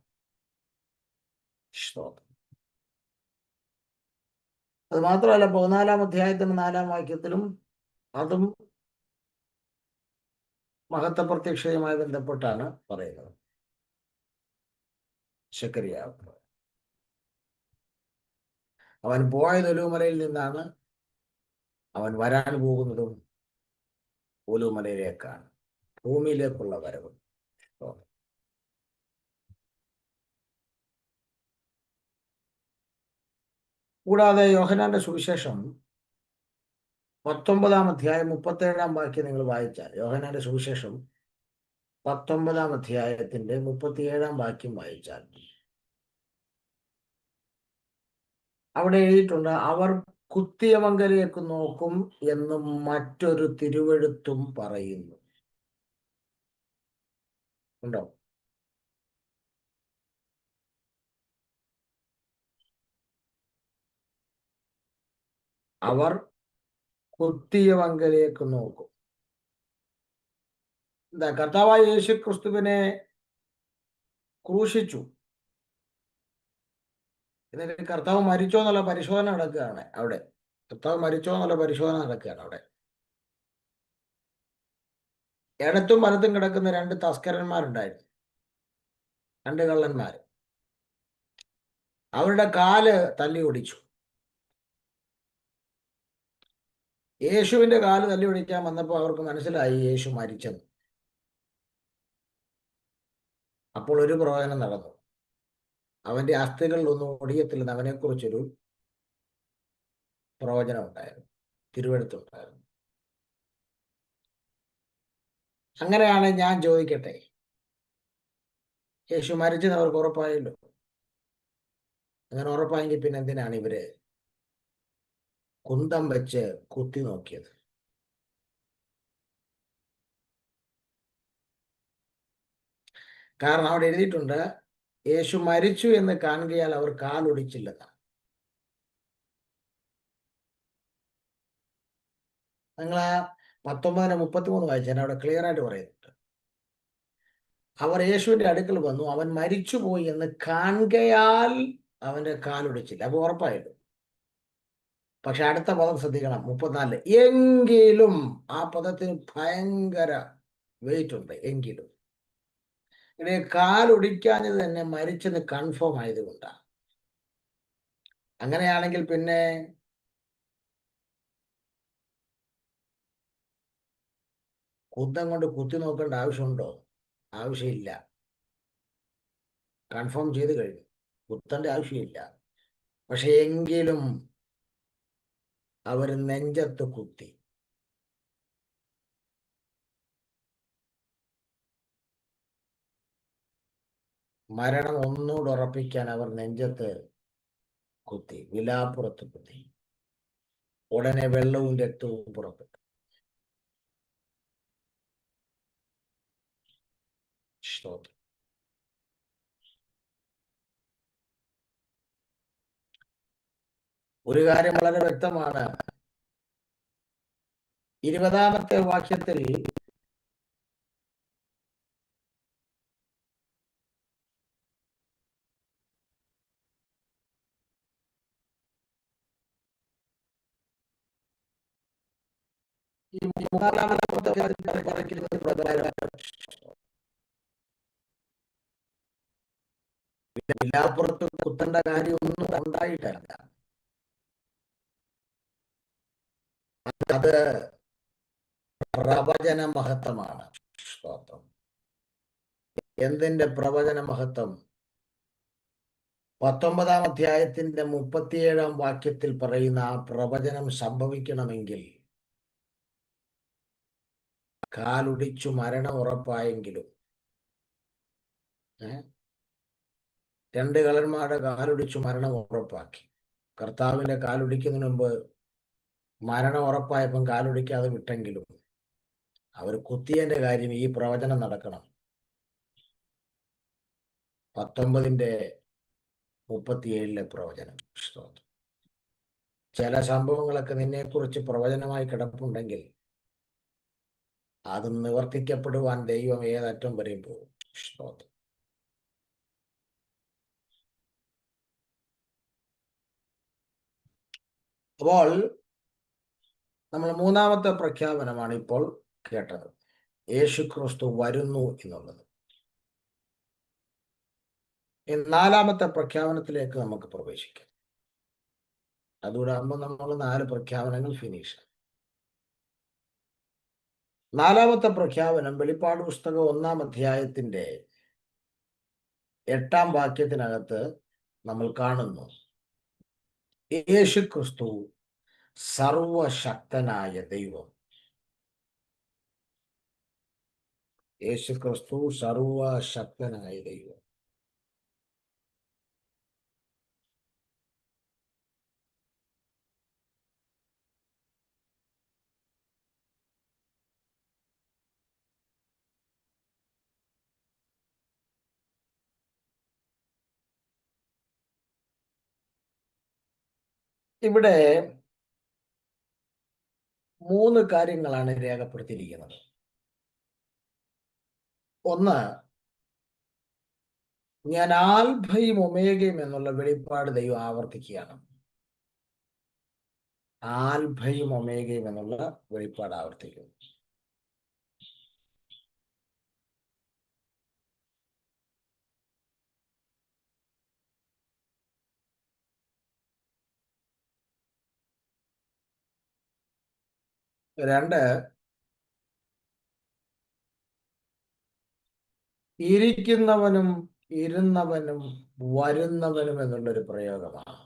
അത് മാത്രമല്ല, 14-ാം അധ്യായത്തിന്റെ 4-ാം വാക്യത്തിലും അതും മഹത്വ പ്രത്യക്ഷതയുമായി ബന്ധപ്പെട്ടാണ് പറയുന്നത്. ശക്കറിയ അവൻ പോയത് ഒലിവുമലയിൽ നിന്നാണ്, അവൻ വരാൻ പോകുന്നതും ഒലിവുമലയിലേക്കാണ്, ഭൂമിയിലേക്കുള്ള വരവ്. കൂടാതെ യോഹന്നാന്റെ സുവിശേഷം 19-ാം അധ്യായം 37-ാം വാക്യം നിങ്ങൾ വായിച്ചാൽ, യോഹന്നാന്റെ സുവിശേഷം 19-ാം അധ്യായത്തിന്റെ 37-ാം വാക്യം വായിച്ചാൽ അവിടെ എഴുതിയിട്ടുണ്ട്, അവർ കുത്തിയമങ്കലേക്ക് നോക്കും എന്നും മറ്റൊരു തിരുവെഴുത്തും പറയുന്നു. ഉണ്ടോ? അവർ കുത്തിയമങ്കലേക്ക് നോക്കും. എന്താ, കർത്താവായ യേശു ക്രിസ്തുവിനെ ക്രൂശിച്ചു, എന്നിട്ട് കർത്താവ് മരിച്ചോ എന്നുള്ള പരിശോധന നടക്കുകയാണ് അവിടെ. കർത്താവ് മരിച്ചോ എന്നുള്ള പരിശോധന നടക്കുകയാണ് അവിടെ. ഇടത്തും വലത്തും കിടക്കുന്ന 2 തസ്കരന്മാരുണ്ടായിരുന്നു, 2 കള്ളന്മാർ. അവരുടെ കാല് തല്ലി ഒടിച്ചു. യേശുവിന്റെ കാല് തല്ലി ഒടിക്കാൻ വന്നപ്പോൾ അവർക്ക് മനസ്സിലായി യേശു മരിച്ചെന്ന്. അപ്പോൾ ഒരു പ്രവചനം നടന്നു. അവന്റെ അസ്ഥികളിലൊന്നും ഒടിയത്തില്ലെന്ന് അവനെക്കുറിച്ചൊരു പ്രവചനം ഉണ്ടായിരുന്നു, തിരുവെഴുത്തുണ്ടായിരുന്നു. അങ്ങനെയാണ് ഞാൻ ചോദിക്കട്ടെ, യേശു മരിച്ചെന്ന് അവർക്ക് ഉറപ്പായല്ലോ. അങ്ങനെ ഉറപ്പായെങ്കിൽ പിന്നെ എന്തിനാണ് ഇവര് കുന്തം വെച്ച് കുത്തി നോക്കിയത്? കാരണം അവിടെ എഴുതിയിട്ടുണ്ട്, യേശു മരിച്ചു എന്ന് കാണുകയാൽ അവർ കാലൊടിച്ചില്ലെന്ന്. നിങ്ങൾ ആ 19-33 വായിച്ചാൽ അവിടെ ക്ലിയർ ആയിട്ട് പറയുന്നുണ്ട്. അവർ യേശുവിന്റെ അടുക്കൽ വന്നു, അവൻ മരിച്ചുപോയി എന്ന് കാണുകയാൽ അവന്റെ കാലൊടിച്ചില്ല. അപ്പൊ ഉറപ്പായിട്ടു. പക്ഷെ അടുത്ത പദം ശ്രദ്ധിക്കണം, 34. എങ്കിലും, ആ പദത്തിന് ഭയങ്കര വെയിറ്റ് ഉണ്ട്. എങ്കിലും ഇങ്ങനെ കാലൊടിക്കാഞ്ഞത് തന്നെ മരിച്ചെന്ന് കൺഫേം ആയതുകൊണ്ടാണ്. അങ്ങനെയാണെങ്കിൽ പിന്നെ കുന്തം കൊണ്ട് കുത്തി നോക്കേണ്ട ആവശ്യമുണ്ടോ? ആവശ്യമില്ല. കൺഫേം ചെയ്ത് കഴിഞ്ഞു, കുത്തേണ്ട ആവശ്യമില്ല. പക്ഷെ എങ്കിലും അവർ നെഞ്ചത്ത് കുത്തി. മരണം ഒന്നുകൂടെ ഉറപ്പിക്കാൻ അവർ നെഞ്ചത്ത് കുത്തി, വിലാപ്പുറത്ത് കുത്തി. ഉടനെ വെള്ളവും രക്തവും പുറപ്പെട്ടു. ഒരു കാര്യം വളരെ വ്യക്തമാണ്. 20-ാമത്തെ വാക്യത്തിൽ ഈ മൂന്നാമത്തെ പറയുന്നത് പ്രകാരം വില്ലാപ്പുറത്ത് കുത്തേണ്ട കാര്യമൊന്നും ഉണ്ടായിട്ടല്ല. അത് പ്രവചന മഹത്വമാണ്. സ്തോത്രം. എന്തിന്റെ പ്രവചന മഹത്വം? 19-ാം അധ്യായത്തിന്റെ 37-ാം വാക്യത്തിൽ പറയുന്ന ആ പ്രവചനം സംഭവിക്കണമെങ്കിൽ കാലുടിച്ചു മരണം ഉറപ്പായെങ്കിലും, രണ്ട് കള്ളന്മാരുടെ കാലുടിച്ചു മരണം ഉറപ്പാക്കി. കർത്താവിന്റെ കാലുടിക്കുന്നതിന് മുമ്പ് മരണം ഉറപ്പായപ്പം കാലുടിക്കാതെ വിട്ടെങ്കിലും അവർ കുത്തിയതിന്റെ കാര്യം ഈ പ്രവചനം നടക്കണം. 19-37 പ്രവചനം. ചില സംഭവങ്ങളൊക്കെ നിന്നെക്കുറിച്ച് പ്രവചനമായി കിടപ്പുണ്ടെങ്കിൽ അത് നിവർത്തിക്കപ്പെടുവാൻ ദൈവം ഏതറ്റം വരെയും പോകും. അപ്പോൾ നമ്മൾ മൂന്നാമത്തെ പ്രഖ്യാപനമാണ് ഇപ്പോൾ കേട്ടത്. യേശുക്രിസ്തു വരുന്നു എന്നുള്ളത്. നാലാമത്തെ പ്രഖ്യാപനത്തിലേക്ക് നമുക്ക് പ്രവേശിക്കാം. അതുകൂടെ ആകുമ്പോൾ നമ്മൾ 4 പ്രഖ്യാപനങ്ങൾ ഫിനിഷ്. നാലാമത്തെ പ്രഖ്യാപനം വെളിപ്പാട് പുസ്തകം 1-ാം അധ്യായത്തിന്റെ 8-ാം വാക്യത്തിനകത്ത് നമ്മൾ കാണുന്നു. യേശുക്രിസ്തു സർവശക്തനായ ദൈവം. യേശുക്രിസ്തു സർവശക്തനായ ദൈവം. ഇവിടെ 3 കാര്യങ്ങളാണ് രേഖപ്പെടുത്തിയിരിക്കുന്നത്. ഒന്ന്, ഞാൻ ആൽഫയും ഒമേഗയും എന്നുള്ള വെളിപ്പാട് ദൈവം ആവർത്തിക്കുകയാണ്. ആൽഫയും ഒമേഗയും എന്നുള്ള വെളിപ്പാട് ആവർത്തിക്കുന്നു. രണ്ട്, ഇരിക്കുന്നവനും ഇരുന്നവനും വരുന്നവനും എന്നുള്ളൊരു പ്രയോഗമാണ്.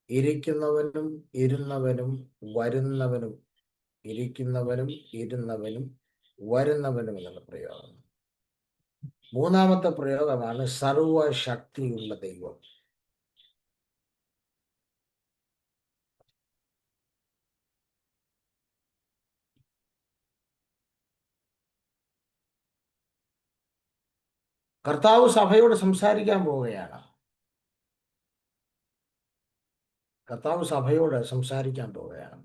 ഇരിക്കുന്നവനും ഇരുന്നവനും വരുന്നവനും, ഇരിക്കുന്നവനും ഇരുന്നവനും വരുന്നവനും എന്നുള്ള പ്രയോഗം. മൂന്നാമത്തെ പ്രയോഗമാണ് സർവശക്തിയുള്ള ദൈവം. കർത്താവ് സഭയോട് സംസാരിക്കാൻ പോവുകയാണ്. കർത്താവ് സഭയോട് സംസാരിക്കാൻ പോവുകയാണ്.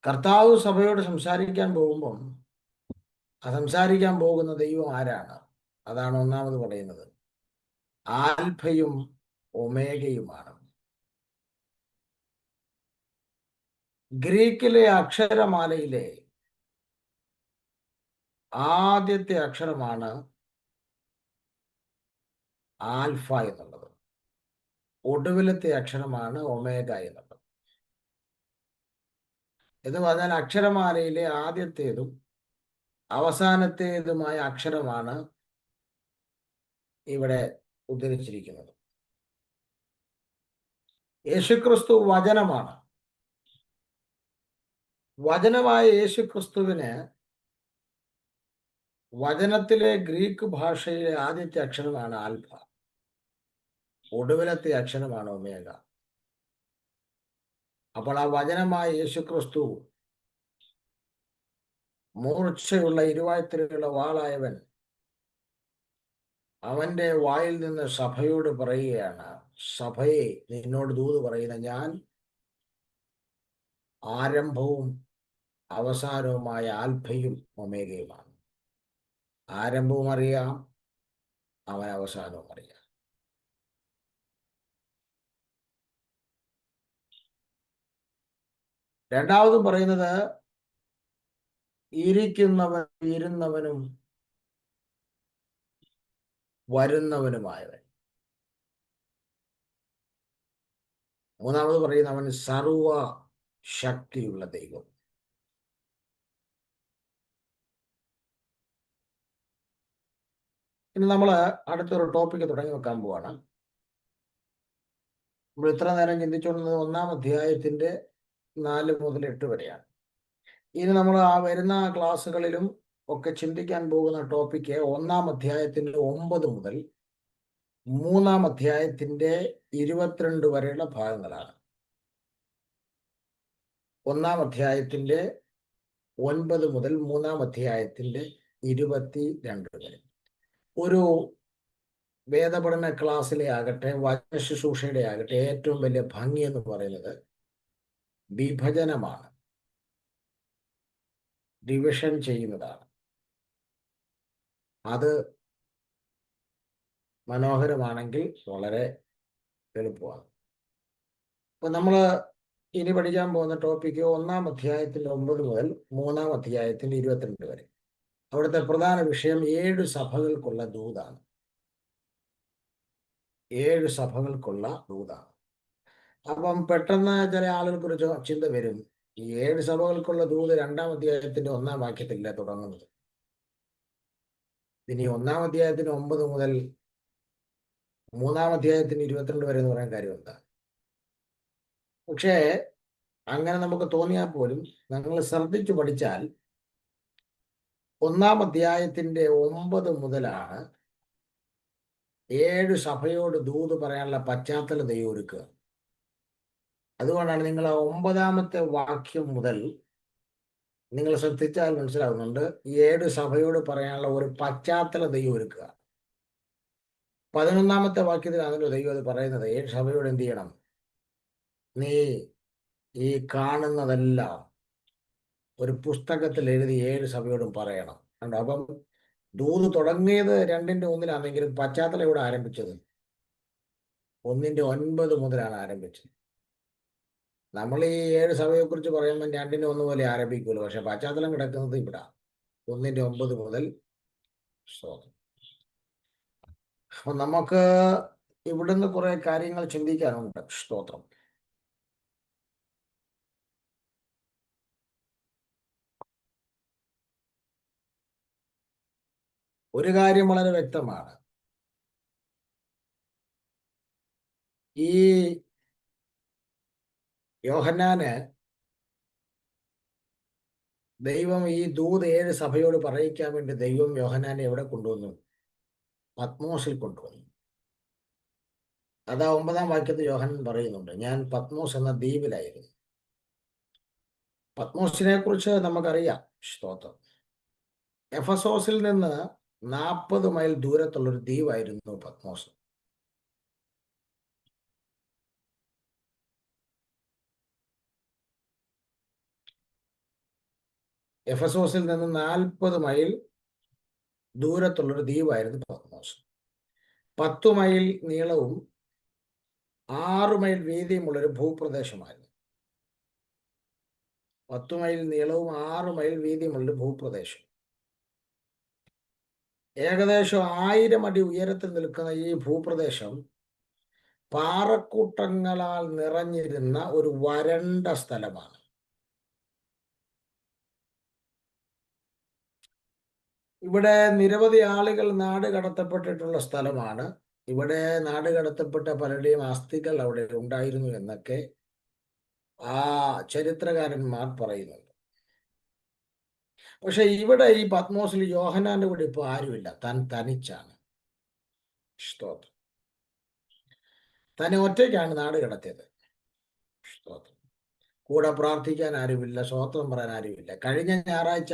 കർത്താവ് സഭയോട് സംസാരിക്കാൻ പോകുമ്പം സംസാരിക്കാൻ പോകുന്ന ദൈവം ആരാണ്? അതാണ് ഒന്നാമത് പറയുന്നത്. ആൽഫയും ഒമേഗയുമാണ്. ഗ്രീക്കിലെ അക്ഷരമാലയിലെ ആദ്യത്തെ അക്ഷരമാണ് ആൽഫ എന്നുള്ളത്. ഒടുവിലത്തെ അക്ഷരമാണ് ഒമേഗ എന്നുള്ളത്. എന്ന് പറഞ്ഞാൽ അക്ഷരമാലയിലെ ആദ്യത്തേതും അവസാനത്തേതുമായ അക്ഷരമാണ് ഇവിടെ ഉദ്ധരിച്ചിരിക്കുന്നത്. യേശുക്രിസ്തു വചനമാണ്. വചനമായ യേശുക്രിസ്തുവിന് വചനത്തിലെ ഗ്രീക്ക് ഭാഷയിലെ ആദ്യത്തെ അക്ഷരമാണ് ആൽഫ, ഒടുവിലത്തെ അക്ഷരമാണ് ഒമേഗ. അപ്പോൾ ആ വചനമായ യേശുക്രിസ്തു മൂർച്ചയുള്ള ഇരുവായ്ത്തലയുള്ള വാളായവൻ, അവന്റെ വായിൽ നിന്ന് സഭയോട് പറയുകയാണ്, സഭയെ നിന്നോട് ദൂത് പറയുന്ന ഞാൻ ആരംഭവും അവസാനവുമായ ആൽഫയും ഒമേഗയുമാണ്. ആരംഭവും അറിയാം, അവൻ അവസാനവും അറിയാം. രണ്ടാമതും പറയുന്നത് ഇരിക്കുന്നവൻ, ഇരുന്നവനും വരുന്നവനുമായവൻ. മൂന്നാമത് പറയുന്ന അവൻ സർവ ശക്തിയുള്ള ദൈവം. ഇനി നമ്മൾ അടുത്തൊരു ടോപ്പിക്ക് തുടങ്ങി വെക്കാൻ പോവാണ്. നമ്മൾ ഇത്ര നേരം ചിന്തിച്ചുകൊണ്ടിരുന്നത് 1-ാം അധ്യായത്തിന്റെ 4 മുതൽ 8 വരെയാണ്. ഇനി നമ്മൾ ആ വരുന്ന ക്ലാസ്സുകളിലും ഒക്കെ ചിന്തിക്കാൻ പോകുന്ന ടോപ്പിക്ക് 1-ാം അധ്യായത്തിന്റെ 9 മുതൽ 3-ാം അധ്യായത്തിന്റെ 22 വരെയുള്ള ഭാഗങ്ങളാണ്. 1-ാം അധ്യായത്തിന്റെ 9 മുതൽ 3-ാം അധ്യായത്തിന്റെ 22 വരെ. ഒരു വേദപഠന ക്ലാസ്സിലെ ആകട്ടെ, വചന ശുശ്രൂഷയുടെ ആകട്ടെ, ഏറ്റവും വലിയ ഭംഗി എന്ന് പറയുന്നത് വിഭജനമാണ്, ഡിവിഷൻ ചെയ്യുന്നതാണ്. അത് മനോഹരമാണെങ്കിൽ വളരെ എളുപ്പമാണ്. അപ്പൊ നമ്മൾ ഇനി പഠിക്കാൻ പോകുന്ന ടോപ്പിക്ക് 1-ാം അധ്യായത്തിന്റെ 9 മുതൽ 3-ാം അധ്യായത്തിന്റെ 22 വരെ. അവിടുത്തെ പ്രധാന വിഷയം 7 സഭകൾക്കുള്ള ദൂതാണ്. 7 സഭകൾക്കുള്ള ദൂതാണ്. അപ്പം പെട്ടെന്ന് ചില ആളുകൾക്ക് ഒരു ചിന്ത വരും, ഈ 7 സഭകൾക്കുള്ള ദൂത് 2-ാം അധ്യായത്തിന്റെ 1-ാം വാക്യത്തിലല്ല തുടങ്ങുന്നത്. ഇനി 1-ാം അധ്യായത്തിന് 9 മുതൽ 3-ാം അധ്യായത്തിന് 22 വരെ എന്ന് പറയാൻ കാര്യം എന്താ? പക്ഷേ അങ്ങനെ നമുക്ക് തോന്നിയാൽ പോലും നിങ്ങൾ ശ്രദ്ധിച്ചു പഠിച്ചാൽ 1-ാം അധ്യായത്തിന്റെ 9 മുതലാണ് 7 സഭയോട് ദൂത് പറയാനുള്ള പശ്ചാത്തല ദൈവം ഒരുക്കുക. അതുകൊണ്ടാണ് നിങ്ങൾ 9-ാമത്തെ വാക്യം മുതൽ നിങ്ങൾ ശ്രദ്ധിച്ചാൽ മനസ്സിലാകുന്നുണ്ട്, ഈ 7 സഭയോട് പറയാനുള്ള ഒരു പശ്ചാത്തല ദൈവം ഒരുക്കുക. 11-ാമത്തെ വാക്യത്തിലാണല്ലോ ദൈവം അത് പറയുന്നത്, 7 സഭയോട് എന്ത് ചെയ്യണം? നീ ഈ കാണുന്നതെല്ലാം ഒരു പുസ്തകത്തിൽ എഴുതി 7 സഭയോടും പറയണം. കണ്ടോ? അപ്പം ദൂത് തുടങ്ങിയത് 2-1 പശ്ചാത്തലം ഇവിടെ ആരംഭിച്ചത് 1-9 മുതലാണ് ആരംഭിച്ചത്. നമ്മൾ ഈ 7 സഭയെക്കുറിച്ച് പറയുമ്പോൾ 2-1 പോലെ ആരംഭിക്കുമല്ലോ, പക്ഷെ പശ്ചാത്തലം കിടക്കുന്നത് ഇവിടെ 1-9 മുതൽ. അപ്പൊ നമുക്ക് ഇവിടുന്ന് കുറെ കാര്യങ്ങൾ ചിന്തിക്കാനുണ്ട്. സ്തോത്രം. ഒരു കാര്യം വളരെ വ്യക്തമാണ്, ഈ യോഹന്നാന് ദൈവം ഈ ദൂത് 7 സഭയോട് പറയിക്കാൻ വേണ്ടി ദൈവം യോഹന്നാനെ എവിടെ കൊണ്ടുവന്നു? പത്മോസിൽ കൊണ്ടുവന്നു. അതാ 9-ാം വാക്യത്തിൽ യോഹന്നാൻ പറയുന്നുണ്ട്, ഞാൻ പത്മോസ് എന്ന ദ്വീപിലായിരുന്നു. പത്മോസിനെ കുറിച്ച് നമുക്കറിയാം. സ്തോത്രം. എഫസോസിൽ നിന്ന് 40 മൈൽ ദൂരത്തുള്ളൊരു ദ്വീപായിരുന്നു പത്മോസ്. എഫസോസിൽ നിന്ന് 40 മൈൽ ദൂരത്തുള്ളൊരു ദ്വീപായിരുന്നു പത്മോസ്. 10 മൈൽ നീളവും 6 മൈൽ വീതിയുമുള്ളൊരു ഭൂപ്രദേശമായിരുന്നു. 10 മൈൽ നീളവും 6 മൈൽ വീതിയുമുള്ളൊരു ഭൂപ്രദേശം. ഏകദേശം 1000 അടി ഉയരത്തിൽ നിൽക്കുന്ന ഈ ഭൂപ്രദേശം പാറക്കൂട്ടങ്ങളാൽ നിറഞ്ഞിരുന്ന ഒരു വരണ്ട സ്ഥലമാണ്. ഇവിടെ നിരവധി ആളുകൾ നാട് കടത്തപ്പെട്ടിട്ടുള്ള സ്ഥലമാണ്. ഇവിടെ നാട് കടത്തപ്പെട്ട പലരുടെയും അസ്ഥികൾ അവിടെ ഉണ്ടായിരുന്നു എന്നൊക്കെ ആ ചരിത്രകാരന്മാർ പറയുന്നുണ്ട്. പക്ഷെ ഇവിടെ ഈ പത്മോസിൽ യോഹന്നാന്റെ കൂടെ ഇപ്പൊ ആരുമില്ല, താൻ തനിച്ചാണ്. സ്തോത്രം. തന്നെ ഒറ്റയ്ക്കാണ് നാട് കടത്തിയത്. സ്തോത്രം. കൂടെ പ്രാർത്ഥിക്കാൻ ആരുമില്ല, സ്തോത്രം പറയാൻ ആരുമില്ല. കഴിഞ്ഞ ഞായറാഴ്ച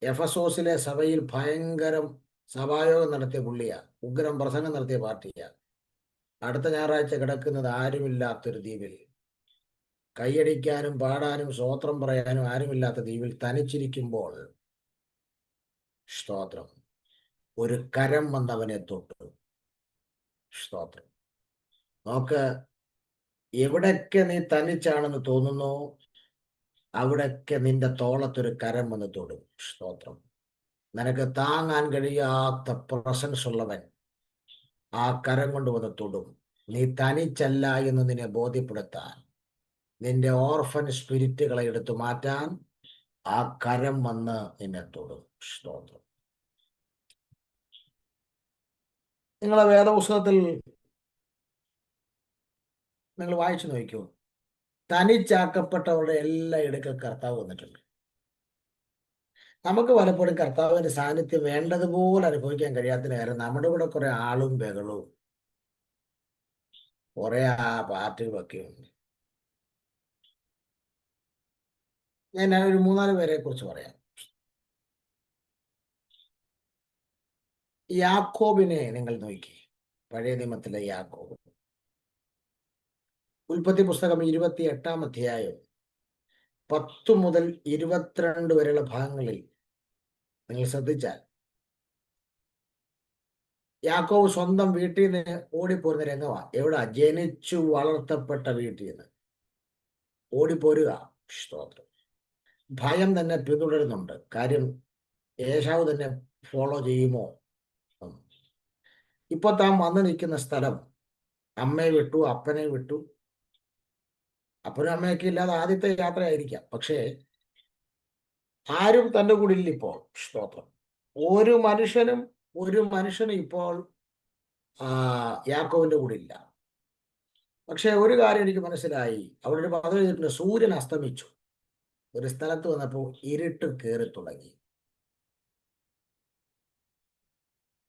എഫസോസിലെ സഭയിൽ ഭയങ്കരം സഭായോഗം നടത്തിയ പുള്ളിയാ, ഉഗ്രം പ്രസംഗം നടത്തിയ പാർട്ടിയാ. അടുത്ത ഞായറാഴ്ച കിടക്കുന്നത് ആരുമില്ലാത്തൊരു ദ്വീപിൽ, കൈയടിക്കാനും പാടാനും സ്തോത്രം പറയാനും ആരുമില്ലാത്ത ദ്വീപിൽ തനിച്ചിരിക്കുമ്പോൾ സ്തോത്രം ഒരു കരം വന്നവനെ തൊട്ടു. സ്തോത്രം. നോക്ക്, എവിടൊക്കെ നീ തനിച്ചാണെന്ന് തോന്നുന്നു അവിടൊക്കെ നിന്റെ തോളത്തൊരു കരം വന്ന് തൊടും. സ്തോത്രം. നിനക്ക് താങ്ങാൻ കഴിയാത്ത പ്രസൻസ് ഉള്ളവൻ ആ കരം കൊണ്ട് വന്ന് തൊടും. നീ തനിച്ചല്ല എന്ന് നിന്നെ ബോധ്യപ്പെടുത്താൻ, നിന്റെ ഓർഫൻ സ്പിരിറ്റുകളെ എടുത്തു മാറ്റാൻ ആ കരം വന്ന് നിന്നെ തൊടും. സ്തോത്രം. നിങ്ങളെ വേദപുസ്തകത്തിൽ നിങ്ങൾ വായിച്ചു നോക്കൂ. തനിച്ചാക്കപ്പെട്ടവരുടെ എല്ലാ ഇടയ്ക്കൽ കർത്താവ് വന്നിട്ടുണ്ട്. നമുക്ക് പലപ്പോഴും കർത്താവിന്റെ സാന്നിധ്യം വേണ്ടതുപോലെ അനുഭവിക്കാൻ കഴിയാത്തതിന് കാരണം നമ്മുടെ കൂടെ കുറെ ആളും ബഹളവും കുറെ പാർട്ടികളൊക്കെ ഉണ്ട്. ഞാൻ ഒരു 3-4 പേരെ കുറിച്ച് പറയാം. യാക്കോബിനെ നിങ്ങൾ നോക്കി. പഴയ നിയമത്തിലെ യാക്കോബ്. ഉൽപ്പത്തി പുസ്തകം 28-ാം അധ്യായം 10 മുതൽ 22 വരെയുള്ള ഭാഗങ്ങളിൽ നിങ്ങൾ ശ്രദ്ധിച്ചാൽ യാക്കോബ് സ്വന്തം വീട്ടിൽ നിന്ന് ഓടിപ്പോരുന്ന രംഗമാണ്. എവിടെ? ജനിച്ചു വളർത്തപ്പെട്ട വീട്ടിൽ നിന്ന് ഓടിപ്പോരുക. സ്തോത്രം. ഭയം തന്നെ പിന്തുടരുന്നുണ്ട്. കാര്യം ഏശാവ് തന്നെ ഫോളോ ചെയ്യുമോ? ഇപ്പൊ താൻ വന്നു നിൽക്കുന്ന സ്ഥലം, അമ്മയെ വിട്ടു, അപ്പനെ വിട്ടു. അപ്പനും അമ്മയൊക്കെ ഇല്ലാതെ ആദ്യത്തെ യാത്രയായിരിക്കാം. പക്ഷേ ആരും തൻ്റെ കൂടെ ഇല്ല ഇപ്പോൾ. സ്തോത്രം. ഒരു മനുഷ്യനും ഇപ്പോൾ യാക്കോവിന്റെ കൂടെ ഇല്ല. പക്ഷെ ഒരു കാര്യം എനിക്ക് മനസ്സിലായി. അവിടെ ഒരു പദവി ചെയ്തിട്ടുണ്ട്, സൂര്യൻ അസ്തമിച്ചു. ഒരു സ്ഥലത്ത് വന്നപ്പോൾ ഇരുട്ട് കയറി തുടങ്ങി.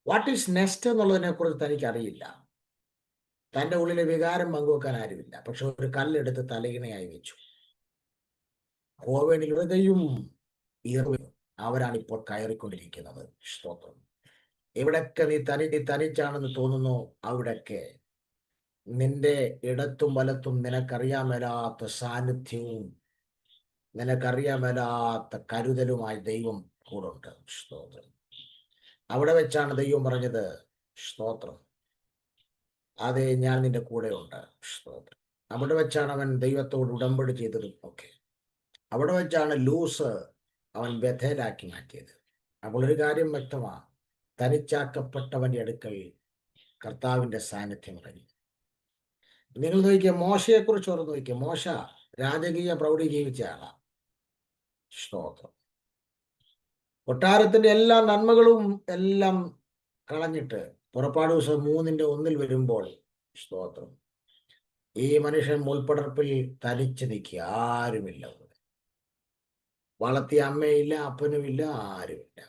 വാട്ട് ഈസ് നെക്സ്റ്റ് എന്നുള്ളതിനെ കുറിച്ച് തനിക്കറിയില്ല. തൻ്റെ ഉള്ളിലെ വികാരം പങ്കുവെക്കാൻ ആരുമില്ല. പക്ഷെ ഒരു കല്ലെടുത്ത് തലയിണയായി വെച്ചു. ഹോവേണിലുടകയും അവരാണ് ഇപ്പോൾ കയറിക്കൊണ്ടിരിക്കുന്നത്. സ്തോത്രം. എവിടൊക്കെ നീ തനിച്ചാണെന്ന് തോന്നുന്നു, അവിടൊക്കെ നിന്റെ ഇടത്തും വലത്തും നിനക്കറിയാമേലാത്ത സാന്നിധ്യവും നിനക്കറിയാമേലാത്ത കരുതലുമായി ദൈവം കൂടുണ്ട്. സ്തോത്രം. അവിടെ വെച്ചാണ് ദൈവം പറഞ്ഞത്, സ്തോത്രം, അതെ, ഞാൻ നിന്റെ കൂടെ ഉണ്ട്. സ്തോത്രം. അവിടെ വെച്ചാണ് അവൻ ദൈവത്തോട് ഉടമ്പടി ചെയ്തതും ഒക്കെ. അവിടെ വെച്ചാണ് ലൂസ് അവൻ ബഥേലാക്കി മാറ്റിയത്. അപ്പോൾ ഒരു കാര്യം വ്യക്തമാണ്, തനിച്ചാക്കപ്പെട്ടവന്റെ അടുക്കൽ കർത്താവിന്റെ സാന്നിധ്യം ഇറങ്ങി. നിങ്ങൾ നോക്കിയ മോശയെ കുറിച്ച് ഓർന്ന് നോക്കിയ. മോശ രാജകീയ പ്രൗഢി ജീവിച്ച ആളാണ്. സ്തോത്രം. കൊട്ടാരത്തിന്റെ എല്ലാ നന്മകളും എല്ലാം കളഞ്ഞിട്ട് പുറപ്പാട് ദിവസം 3-1 വരുമ്പോൾ, സ്തോത്രം, ഈ മനുഷ്യൻ മുൾപ്പടർപ്പിൽ തനിച്ച് നിൽക്കുക. ആരുമില്ല. വളർത്തിയ അമ്മയില്ല, അപ്പനുമില്ല, ആരുമില്ല.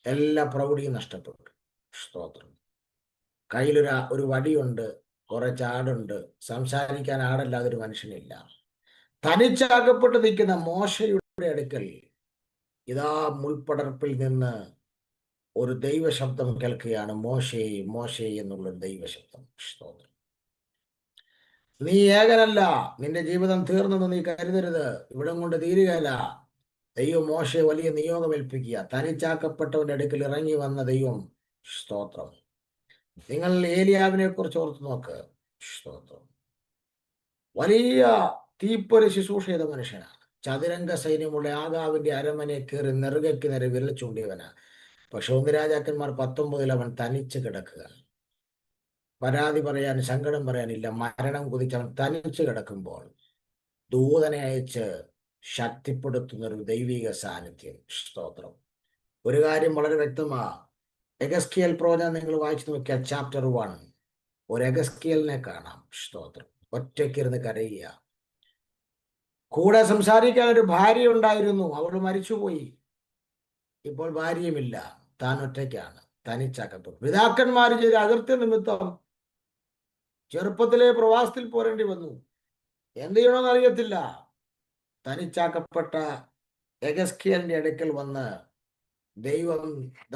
എല്ലാ പ്രൗഢിയും നഷ്ടപ്പെട്ടു. സ്തോത്രം. കയ്യിലൊരു വടിയുണ്ട്, കുറച്ച് ആടുണ്ട്, സംസാരിക്കാൻ ആടല്ലാതെ ഒരു മനുഷ്യനില്ല. തനിച്ചാകപ്പെട്ട് നിൽക്കുന്ന മോശയുടെ അടുക്കൽ ഇതാ മുൾപ്പടർപ്പിൽ നിന്ന് ഒരു ദൈവശബ്ദം കേൾക്കുകയാണ്. മോശേ, മോശേ എന്നുള്ള ദൈവശബ്ദം. സ്തോത്രം. നീ ഏകനല്ല, നിന്റെ ജീവിതം തീർന്നെന്ന് നീ കരുതരുത്. ഇവിടം കൊണ്ട് തീരുകയല്ല. ദൈവം മോശയെ വലിയ നിയോഗം ഏൽപ്പിക്കുക. തനിച്ചാക്കപ്പെട്ടവന്റെ അടുക്കൽ ഇറങ്ങി വന്ന ദൈവം. സ്തോത്രം. നിങ്ങൾ ഏലിയാവിനെ കുറിച്ച് ഓർത്ത് നോക്ക്. സ്തോത്രം. വലിയ തീപ്പൊരി ശുശ്രൂഷ ചെയ്ത മനുഷ്യനാണ്. ചതുരംഗ സൈന്യമുള്ള ആഗാവിന്റെ അരമനയെ കയറി നെറുകയ്ക്ക് നേരെ വിരൽ ചൂണ്ടിയവനാ. പക്ഷെ 1 രാജാക്കന്മാർ 19 അവൻ തനിച്ച് കിടക്കുക. പരാതി പറയാൻ, സങ്കടം പറയാനില്ല. മരണം കുതിച്ച് അവൻ തനിച്ച് കിടക്കുമ്പോൾ ദൂതനെ അയച്ച് ശക്തിപ്പെടുത്തുന്ന ഒരു ദൈവിക സാന്നിധ്യം. സ്തോത്രം. ഒരു കാര്യം വളരെ വ്യക്തമാ. എഗസ്കിയേൽ പ്രവചനം നിങ്ങൾ വായിച്ചു നോക്കിയാൽ ചാപ്റ്റർ 1 ഒരു എഗസ്കിയേലിനെ കാണാം. സ്തോത്രം. ഒറ്റയ്ക്കിരുന്ന് കരയുക. കൂടെ സംസാരിക്കാൻ ഒരു ഭാര്യ ഉണ്ടായിരുന്നു, അവൾ മരിച്ചുപോയി. ഇപ്പോൾ ഭാര്യയുമില്ല, താൻ ഒറ്റയ്ക്കാണ്, തനിച്ചാക്കപ്പെട്ടു. പിതാക്കന്മാർ ചെയ്ത അകൃത്യ നിമിത്തം ചെറുപ്പത്തിലെ പ്രവാസത്തിൽ പോരേണ്ടി വന്നു. എന്ത് ചെയ്യണമെന്ന് അറിയത്തില്ല. തനിച്ചാക്കപ്പെട്ട എഗസ്കിയേലിന്റെ അടുക്കൽ വന്ന് ദൈവം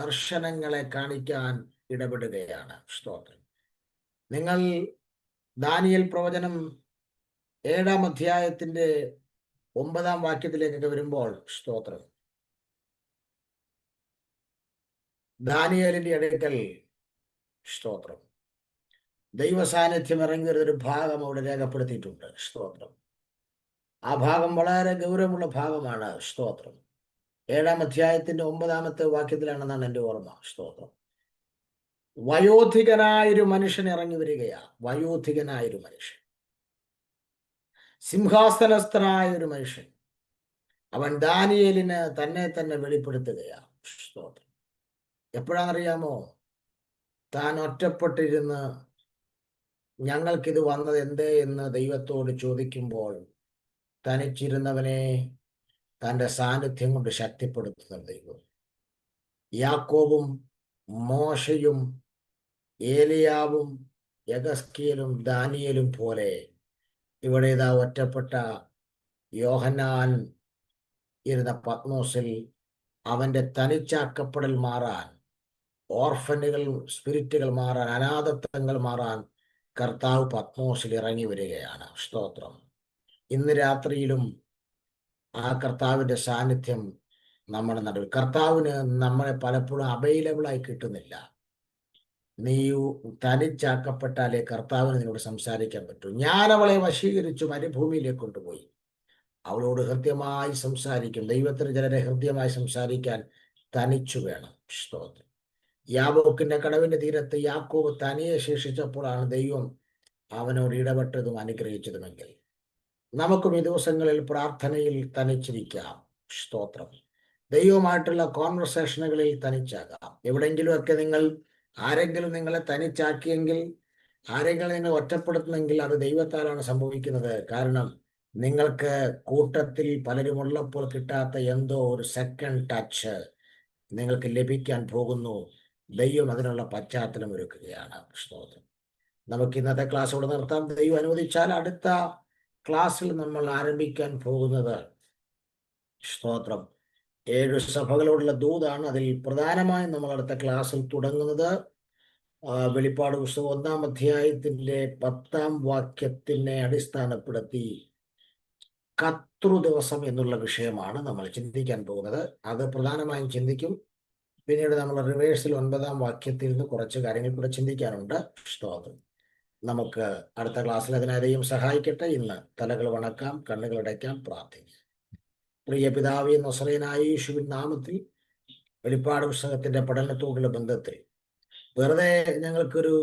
ദർശനങ്ങളെ കാണിക്കാൻ ഇടപെടുകയാണ്. സ്തോത്രം. നിങ്ങൾ ദാനിയേൽ പ്രവചനം 7-ാം അധ്യായത്തിന്റെ 9-ാം വാക്യത്തിലേക്കൊക്കെ വരുമ്പോൾ, സ്തോത്രം, ദാനിയേലിന്റെ അടുക്കൽ, സ്തോത്രം, ദൈവ സാന്നിധ്യം ഇറങ്ങി വരുന്നൊരു ഭാഗം അവിടെ രേഖപ്പെടുത്തിയിട്ടുണ്ട്. സ്തോത്രം. ആ ഭാഗം വളരെ ഗൗരവമുള്ള ഭാഗമാണ്. സ്തോത്രം. 7-ാം അധ്യായത്തിന്റെ 9-ാമത്തെ വാക്യത്തിലാണെന്നാണ് എൻ്റെ ഓർമ്മ. സ്തോത്രം. വയോധികനായൊരു മനുഷ്യൻ ഇറങ്ങി വരികയാ. വയോധികനായൊരു മനുഷ്യൻ, സിംഹാസനസ്ഥനായ ഒരു മനുഷ്യൻ. അവൻ ദാനിയേലിന് തന്നെ തന്നെ വെളിപ്പെടുത്തുകയാ. സ്തോത്രം. എപ്പോഴാണെന്നറിയാമോ? താൻ ഒറ്റപ്പെട്ടിരുന്ന് ഞങ്ങൾക്കിത് വന്നത് എന്തേ എന്ന് ദൈവത്തോട് ചോദിക്കുമ്പോൾ തനിച്ചിരുന്നവനെ തൻ്റെ സാന്നിധ്യം കൊണ്ട് ശക്തിപ്പെടുത്തുന്ന ദൈവം. യാക്കോബും മോശയും ഏലിയാവും യഗസ്കേലും ദാനിയേലും പോലെ ഇവിടെ ഇതാ ഒറ്റപ്പെട്ട യോഹന്നാൻ ഇരുന്ന പത്മോസിൽ അവൻ്റെ തനിച്ചാക്കപ്പെടൽ മാറാൻ, ഓർഫനുകൾ സ്പിരിറ്റുകൾ മാറാൻ, അനാഥത്വങ്ങൾ മാറാൻ കർത്താവ് പത്മോസിൽ ഇറങ്ങി വരികയാണ്. സ്തോത്രം. ഇന്ന് രാത്രിയിലും ആ കർത്താവിൻ്റെ സാന്നിധ്യം നമ്മുടെ നടുവിൽ. കർത്താവിന് നമ്മളെ പലപ്പോഴും അവൈലബിൾ ആയി കിട്ടുന്നില്ല. നീ തനിച്ചാക്കപ്പെട്ടാലേ കർത്താവിന് നിന്നോട് സംസാരിക്കാൻ പറ്റൂ. ഞാൻ അവളെ വശീകരിച്ചു മരുഭൂമിയിലേക്ക് കൊണ്ടുപോയി. അവളോട് ഹൃദ്യമായി സംസാരിക്കും. ദൈവത്തിന് ചിലരെ ഹൃദ്യമായി സംസാരിക്കാൻ തനിച്ചു വേണം. സ്തോത്രം. യാബോക്കിന്റെ കടവിന്റെ തീരത്ത് യാക്കോബ് തനിയെ ശേഷിച്ചപ്പോഴാണ് ദൈവം അവനോട് ഇടപെട്ടതും അനുഗ്രഹിച്ചതുമെങ്കിൽ നമുക്കും ഈ ദിവസങ്ങളിൽ പ്രാർത്ഥനയിൽ തനിച്ചിരിക്കാം. സ്തോത്രം. ദൈവമായിട്ടുള്ള കോൺവെർസേഷനുകളിൽ തനിച്ചാകാം. എവിടെയെങ്കിലുമൊക്കെ ആരെങ്കിലും നിങ്ങളെ തനിച്ചാക്കിയെങ്കിൽ, ആരെങ്കിലും നിങ്ങൾ ഒറ്റപ്പെടുത്തുന്നെങ്കിൽ അത് ദൈവത്താലാണ് സംഭവിക്കുന്നത്. കാരണം നിങ്ങൾക്ക് കൂട്ടത്തിൽ പലരും ഉള്ളപ്പോൾ കിട്ടാത്ത എന്തോ ഒരു സെക്കൻഡ് ടച്ച് നിങ്ങൾക്ക് ലഭിക്കാൻ പോകുന്നു. ദൈവം അതിനുള്ള പശ്ചാത്തലം ഒരുക്കുകയാണ്. സ്തോത്രം. നമുക്ക് ഇന്നത്തെ ക്ലാസ് ഇവിടെ നിർത്താം. ദൈവം അനുവദിച്ചാൽ അടുത്ത ക്ലാസ്സിൽ നമ്മൾ ആരംഭിക്കാൻ പോകുന്നത്, സ്തോത്രം, 7 സഭകളോടുള്ള ദൂതാണ്. അതിൽ പ്രധാനമായും നമ്മൾ അടുത്ത ക്ലാസ്സിൽ തുടങ്ങുന്നത് വെളിപ്പാട് പുസ്തകം 1-ാം അധ്യായത്തിന്റെ 10-ാം വാക്യത്തിനെ അടിസ്ഥാനപ്പെടുത്തി കർത്തൃദിവസം എന്നുള്ള വിഷയമാണ് നമ്മൾ ചിന്തിക്കാൻ പോകുന്നത്. അത് പ്രധാനമായും ചിന്തിക്കും. പിന്നീട് നമ്മൾ റിവേഴ്സിൽ 9-ാം വാക്യത്തിൽ നിന്ന് കുറച്ച് കാര്യങ്ങൾ കൂടെ ചിന്തിക്കാനുണ്ട്. സ്തോത്രം. നമുക്ക് അടുത്ത ക്ലാസ്സിൽ അതിനാരെയും സഹായിക്കട്ടെ. ഇന്ന് തലകൾ വണക്കാം, കണ്ണുകൾ അടയ്ക്കാം, പ്രാർത്ഥിക്കാം. പ്രിയ പിതാവേ, നസറേയനായ യേശുവിൻ നാമത്തിൽ വെളിപ്പാട് പുസ്തകത്തിന്റെ പഠനത്തോടുള്ള ബന്ധത്തിൽ വെറുതെ ഞങ്ങൾക്കൊരു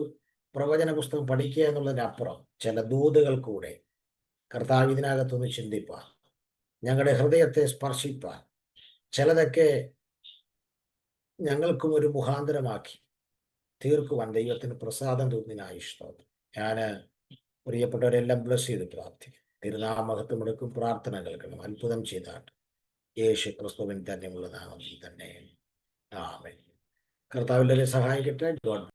പ്രവചന പുസ്തകം പഠിക്കുക എന്നുള്ളതിനപ്പുറം ചില ദൂതുകൾ കൂടെ കർത്താവ് ഇതിനകത്തൊന്ന് ചിന്തിപ്പാൻ, ഞങ്ങളുടെ ഹൃദയത്തെ സ്പർശിപ്പാൻ, ചിലതൊക്കെ ഞങ്ങൾക്കും ഒരു മുഖാന്തരമാക്കി തീർക്കുവാൻ ദൈവത്തിന് പ്രസാദം തോന്നിനായി സ്തോത്രം. ഞാൻ പ്രിയപ്പെട്ടവരെല്ലാം ബ്ലസ് ചെയ്ത് പ്രാർത്ഥിക്കും. തിരുനാമഹത്വം എടുക്കും, പ്രാർത്ഥന കേൾക്കണം. അത്ഭുതം ചെയ്താട്ട് യേശു ക്രിസ്തുവിൻ തന്നെയുള്ള നാമത്തിൽ തന്നെ ആമേൻ. കർത്താവിൻ്റെ സഹായിക്കട്ടെ. ഗോഡ്